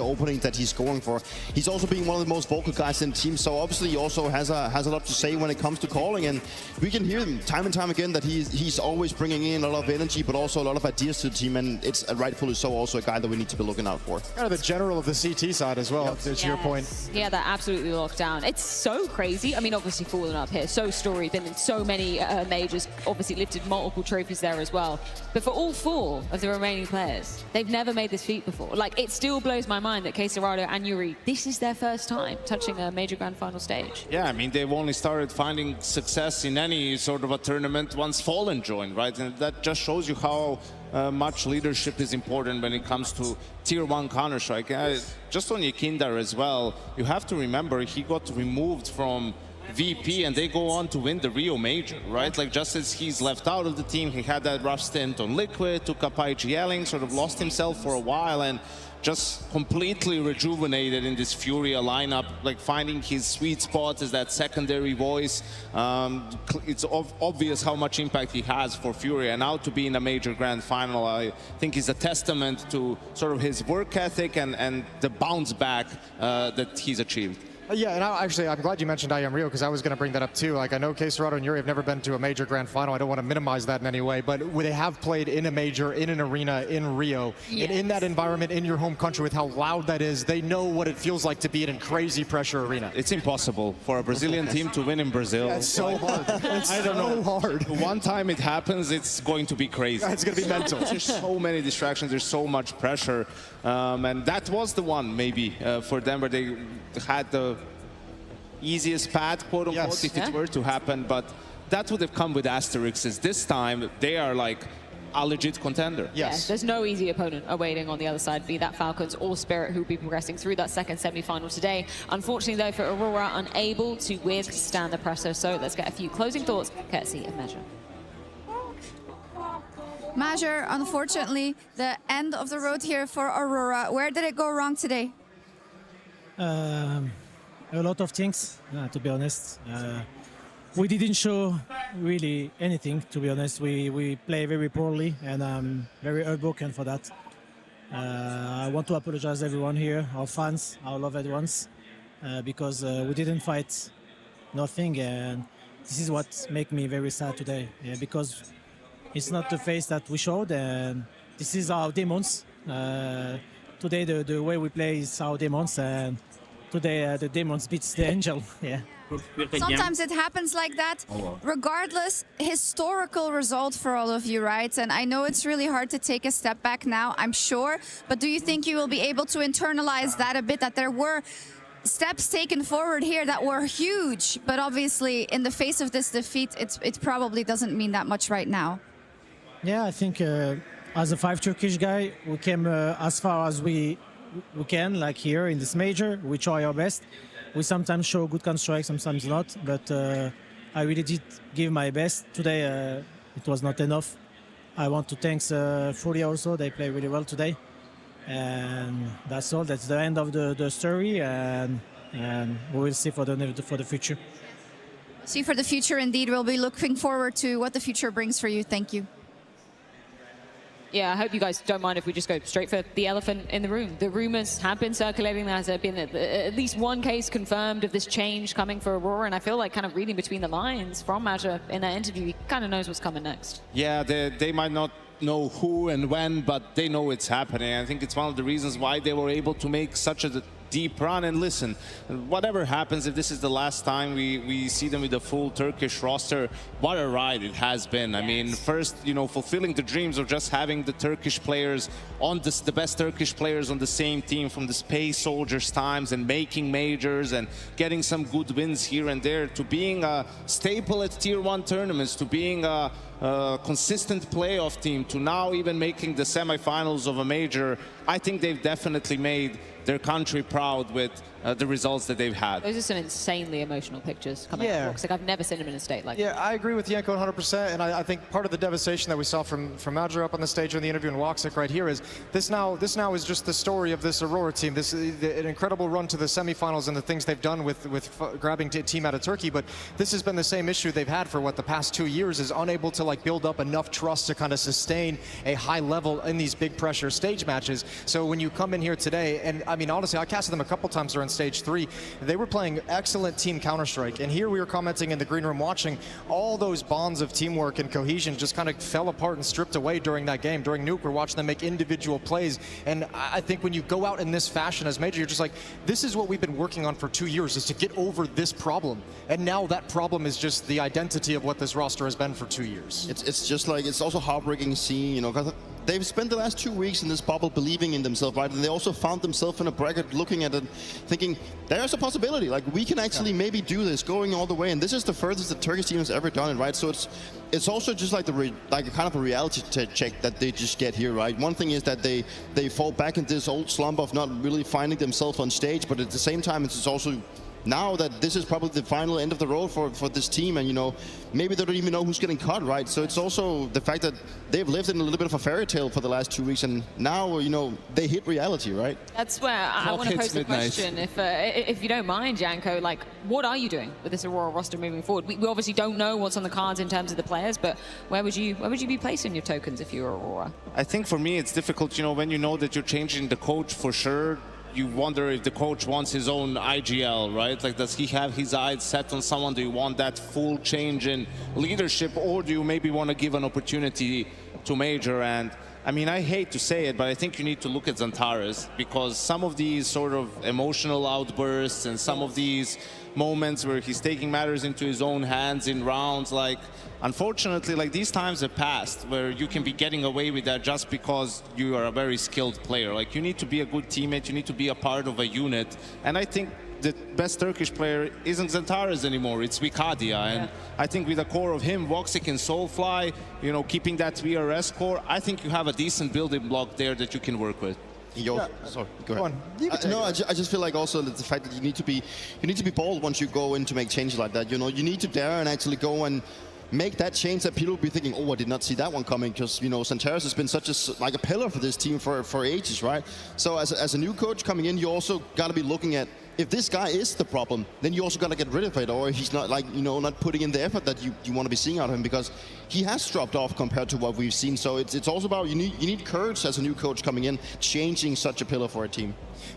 [SPEAKER 16] openings that he's scoring for. He's also being one of the most vocal guys in the team, so obviously he also has a lot to say when it comes to calling, and we can hear him time and time again that he's always bringing in a lot of energy, but also a lot of ideas to the team, and it's rightfully so also a guy that we need to be looking out for.
[SPEAKER 10] Kind of the general of the CT side as well, to your point.
[SPEAKER 8] Yeah, that absolutely locked down. It's so crazy. I mean, obviously Fallen up here, so storied, been in so many majors, obviously lifted multiple trophies there as well. well. But for all 4 of the remaining players, they've never made this feat before. Like, it still blows my mind that K-Serrado and Yuri, this is their first time touching a major grand final stage.
[SPEAKER 9] Yeah, I mean, they've only started finding success in any sort of a tournament once Fallen joined, right? And that just shows you how much leadership is important when it comes to Tier 1 Counter-Strike. Just on Yakinda as well, you have to remember he got removed from VP and they go on to win the Rio Major, right? Like, just as he's left out of the team, he had that rough stint on Liquid, took up IGLing, sort of lost himself for a while, and just completely rejuvenated in this Furia lineup, like finding his sweet spot as that secondary voice. It's obvious how much impact he has for Furia, and now to be in a major grand final, I think is a testament to sort of his work ethic and the bounce back that he's achieved.
[SPEAKER 10] Yeah, and I'm glad you mentioned IM Rio, because I was going to bring that up too. Like, I know K-Serrado and Yuri have never been to a major grand final. I don't want to minimize that in any way, but they have played in a major, in an arena, in Rio. Yes. And in that environment, in your home country, with how loud that is, they know what it feels like to be in a crazy pressure arena.
[SPEAKER 9] It's impossible for a Brazilian team to win in Brazil.
[SPEAKER 10] Yeah, it's so hard. It's so hard.
[SPEAKER 9] One time it happens, it's going to be crazy.
[SPEAKER 10] It's going to be mental.
[SPEAKER 9] There's so many distractions, there's so much pressure. And that was the one, maybe, for them, where they had the easiest path, quote unquote, yes, if it were to happen, but that would have come with asterisks. This time they are like a legit contender.
[SPEAKER 8] Yes. There's no easy opponent awaiting on the other side, be that Falcons or Spirit, who will be progressing through that second semi-final today. Unfortunately, though, for Aurora, unable to withstand the pressure. So let's get a few closing thoughts, courtesy of Major.
[SPEAKER 21] Major, unfortunately, the end of the road here for Aurora. Where did it go wrong today?
[SPEAKER 22] A lot of things, to be honest. We didn't show really anything, to be honest. We play very poorly, and I'm very heartbroken for that. I want to apologize to everyone here, our fans, our loved ones, because we didn't fight nothing, and this is what makes me very sad today, because it's not the face that we showed, and this is our demons. Today, the way we play is our demons, and today the demons beats the angel. Yeah.
[SPEAKER 21] Sometimes it happens like that. Regardless, historical result for all of you, right? And I know it's really hard to take a step back now, I'm sure, but do you think you will be able to internalize that a bit, that there were steps taken forward here that were huge, but obviously in the face of this defeat, it probably doesn't mean that much right now?
[SPEAKER 22] Yeah, I think as a 5 Turkish guy, we came as far as we can, like here in this major. We try our best. We sometimes show good counter-strike, sometimes not, but I really did give my best. Today it was not enough. I want to thank Furia also, they play really well today. And that's all, that's the end of the story, and we will see for the future.
[SPEAKER 21] See for the future indeed, we'll be looking forward to what the future brings for you. Thank you.
[SPEAKER 8] Yeah, I hope you guys don't mind if we just go straight for the elephant in the room. The rumors have been circulating. There's been at least one case confirmed of this change coming for Aurora, and I feel like kind of reading between the lines from Major in that interview, he kind of knows what's coming next.
[SPEAKER 9] Yeah, they might not know who and when, but they know it's happening. I think it's one of the reasons why they were able to make such a deep run. And listen, whatever happens, if this is the last time we see them with a full Turkish roster, what a ride it has been. I mean, first, you know, fulfilling the dreams of just having the Turkish players on the best Turkish players on the same team from the Space Soldiers times, and making majors and getting some good wins here and there, to being a staple at Tier 1 tournaments, to being a consistent playoff team, to now even making the semifinals of a major. I think they've definitely made their country proud with the results that they've had.
[SPEAKER 8] Those are some insanely emotional pictures coming out of Rox. Like, I've never seen him in a state like that.
[SPEAKER 10] Yeah, I agree with Janko 100%, and I think part of the devastation that we saw from Major up on the stage in the interview and Woxic right here is this now is just the story of this Aurora team. This an incredible run to the semifinals and the things they've done with grabbing a team out of Turkey, but this has been the same issue they've had for what, the past 2 years, is unable to like build up enough trust to kind of sustain a high level in these big pressure stage matches. So when you come in here today, and I mean, honestly, I casted them a couple times during stage 3. They were playing excellent team Counter-Strike, and here we were commenting in the green room watching all those bonds of teamwork and cohesion just kind of fell apart and stripped away during that game. During Nuke, we're watching them make individual plays, and I think when you go out in this fashion as Major, you're just like, this is what we've been working on for 2 years, is to get over this problem, and now that problem is just the identity of what this roster has been for 2 years.
[SPEAKER 4] games.
[SPEAKER 16] It's just like, it's also heartbreaking seeing, you know, because they've spent the last 2 weeks in this bubble believing in themselves, right? And they also found themselves in a bracket looking at it, thinking, there's a possibility, like we can actually maybe do this, going all the way. And this is the furthest the Turkish team has ever done it, right? So it's also just like like a kind of a reality check that they just get here, right? One thing is that they fall back into this old slump of not really finding themselves on stage, but at the same time, it's also now that this is probably the final end of the road for this team, and you know, maybe they don't even know who's getting cut, right? So it's also the fact that they've lived in a little bit of a fairy tale for the last 2 weeks, and now, you know, they hit reality, right?
[SPEAKER 8] That's where I want to pose the question, if you don't mind, Janko, like, what are you doing with this Aurora roster moving forward? We obviously don't know what's on the cards in terms of the players, but where would you be placing your tokens if you were Aurora?
[SPEAKER 9] I think for me it's difficult, you know, when you know that you're changing the coach for sure. You wonder if the coach wants his own IGL, right? Like, does he have his eyes set on someone? Do you want that full change in leadership, or do you maybe want to give an opportunity to Major? And I mean, I hate to say it, but I think you need to look at Xantares, because some of these sort of emotional outbursts and some of these moments where he's taking matters into his own hands in rounds, like, unfortunately, like, these times have passed where you can be getting away with that just because you are a very skilled player. Like, you need to be a good teammate, you need to be a part of a unit. And I think the best Turkish player isn't Xantares anymore, it's Vikadia. And I think with the core of him, V4CK and Soulfly, you know, keeping that VRS core, I think you have a decent building block there that you can work with.
[SPEAKER 16] Sorry, go ahead. No, I just feel like also that the fact that you need to be bold once you go in to make changes like that. You know, you need to dare and actually go and make that change that people will be thinking, oh, I did not see that one coming, because, you know, Xantares has been such a pillar for this team for ages, right? So as a new coach coming in, you also got to be looking at, if this guy is the problem, then you also got to get rid of it, or if he's not, like, you know, not putting in the effort that you want to be seeing out of him, because he has dropped off compared to what we've seen. So it's also about, you need courage as a new coach coming in, changing such a pillar for a team.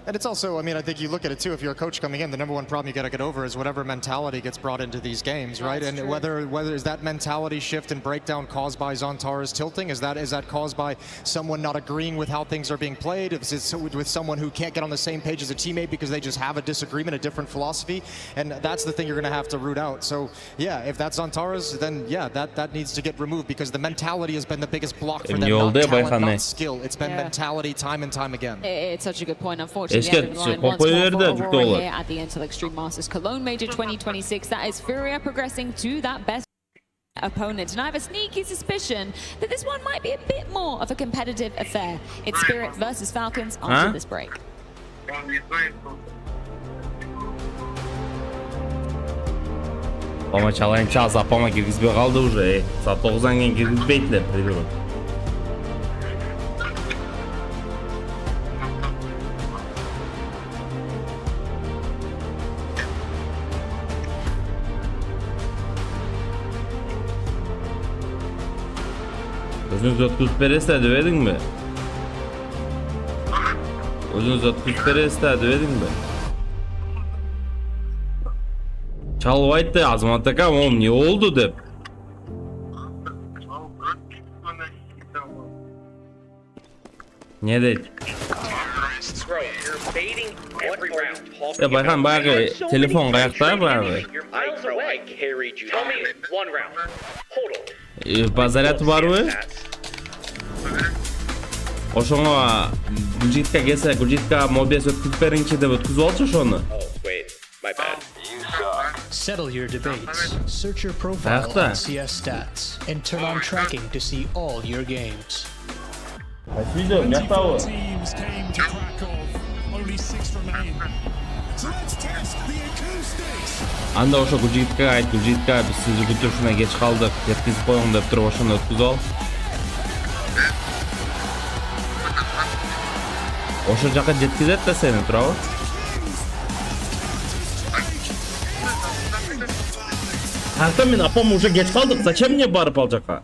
[SPEAKER 10] And it's also, I mean, I think you look at it too, if you're a coach coming in, the number one problem you got to get over is whatever mentality gets brought into these games, right?
[SPEAKER 8] That's
[SPEAKER 10] and
[SPEAKER 8] true.
[SPEAKER 10] whether is that mentality shift and breakdown caused by Xantares tilting? Is that caused by someone not agreeing with how things are being played? Is it with someone who can't get on the same page as a teammate because they just have a disagreement, a different philosophy? And that's the thing you're going to have to root out. So yeah, if that's Xantares, then yeah, that needs to get removed, because the mentality has been the biggest block for them. Not talent, not skill. It's been mentality time and time again.
[SPEAKER 8] It's such a good point. Unfortunately, once more for Aurora here at the Intel Extreme Masters Cologne Major 2026. That is Furia progressing to that best opponent. And I have a sneaky suspicion that this one might be a bit more of a competitive affair. It's Spirit versus Falcons after this break.
[SPEAKER 3] Poma çalayım çalsa Poma girgizbey kaldı уже. Saat 9'dan keyin girgizbeydiler. Özünüz ötküzperestə dövədin mi? Özünüz ötküzperestə dövədin mi? Çalıp aytdı Azmat akam, oğlum ne oldu dep. Ne dedi? Ya Bayhan bayağı telefon kayakta var abi. Bazaryatı var mı? Oşona Gurjitka gelse, Gurjitka mobiyası ötküzperinçi de ötküz olsa şonu.
[SPEAKER 4] Settle your debates. Search your profile on CS stats and turn on tracking to see all your games.
[SPEAKER 3] Başlayacağım, yakta o. Anda oşo Gurjitka ait, Gurjitka biz sizi götürüşüne geç kaldık. Yetkizip koyun dep turib oşonu ötküz ol. Oşo jaka yetkizet de seni turabı. Hatta men apam уже geç kaldık. Zачем мне barıp alacak ha?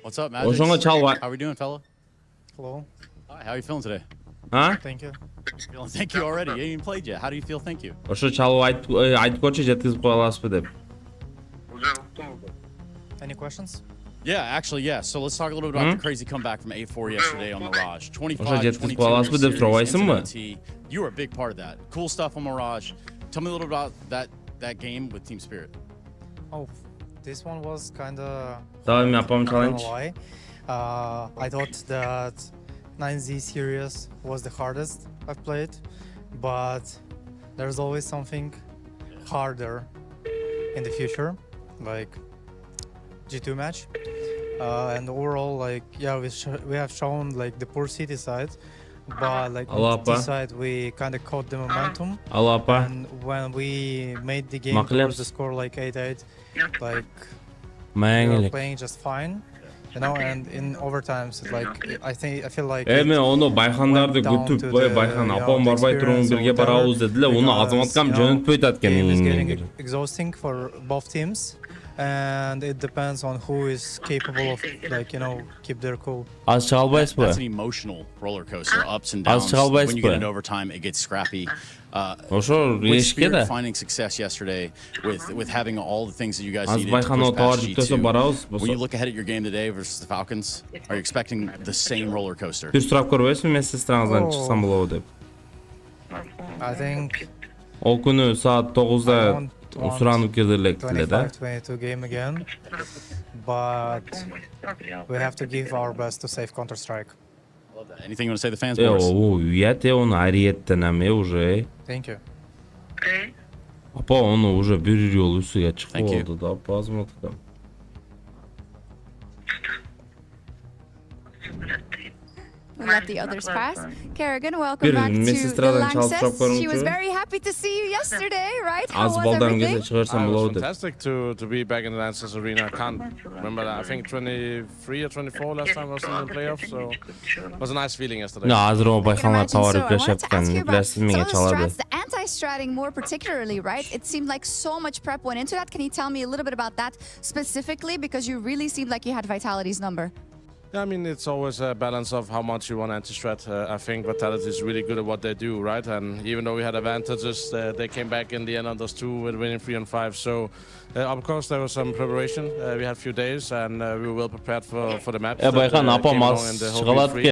[SPEAKER 5] What's up, Magic? How we doing, fella?
[SPEAKER 10] Hello.
[SPEAKER 5] Hi, how are you feeling today?
[SPEAKER 3] Huh?
[SPEAKER 10] Thank you.
[SPEAKER 5] Thank you already. You ain't even played yet. How do you feel? Thank you.
[SPEAKER 3] Oşo çalıp aytıp koçu yetkizip koyalasız dep.
[SPEAKER 10] Any questions?
[SPEAKER 5] Yeah, actually, yeah. So let's talk a little bit about the crazy comeback from A4 yesterday on Mirage. 25-22 You were a big part of that. Cool stuff on Mirage. Tell me a little about that game with Team Spirit.
[SPEAKER 6] Oh, this one was kind of...
[SPEAKER 3] Daim yapalım challenge.
[SPEAKER 6] I thought that 9Z series was the hardest I've played, but there's always something harder in the future, like G2 match. And overall, like, yeah, we have shown like the poor City side, but like on the side we kind of caught the momentum. And when we made the game towards the score like 8-8, like we were playing just fine. You know, and in overtimes, like I feel like.
[SPEAKER 3] Onu Bayhanlar da götüp Bayhan apam barbay turun birge barabız dediler. Onu azamatkam jönütpöйт atken.
[SPEAKER 6] Game is getting exhausting for both teams, and it depends on who is capable of, like, you know, keep their cool.
[SPEAKER 3] Az çalbayız bu.
[SPEAKER 5] That's an emotional roller coaster, ups and downs. When you get into overtime, it gets scrappy. With Spirit finding success yesterday, with having all the things that you guys needed to push past G2, when you look ahead at your game today versus the Falcons, are you expecting the same roller coaster?
[SPEAKER 6] I think
[SPEAKER 3] o günü saat 9'da usuranıp girdiler de.
[SPEAKER 6] 25-22 game again, but we have to give our best to save Counter-Strike.
[SPEAKER 5] Anything you want to say to the fans, boys?
[SPEAKER 3] Он ариеттен эме уже.
[SPEAKER 6] Thank you.
[SPEAKER 3] Апа onu уже bir yol üstüge çıkıp oldu da bazmatıkam.
[SPEAKER 21] We let the others pass. Kerrigan, welcome back to the Lanxess. She was very happy to see you yesterday, right? How was everything?
[SPEAKER 12] It was fantastic to be back in the Lanxess arena. I can't remember that. I think 23 or 24 last time I was in the playoffs, so it was a nice feeling yesterday.
[SPEAKER 3] Hazır o Bayhanlar tavarı köşepken nüklesilmeye çaladı.
[SPEAKER 21] The anti-stratting more particularly, right? It seemed like so much prep went into that. Can you tell me a little bit about that specifically? Because you really seemed like you had Vitality's number.
[SPEAKER 12] Yeah, I mean, it's always a balance of how much you want anti-strat. I think Vitality is really good at what they do, right? And even though we had advantages, they came back in the end on those two with winning 3 and 5. So, of course, there was some preparation. We had a few days, and we were well prepared for the match.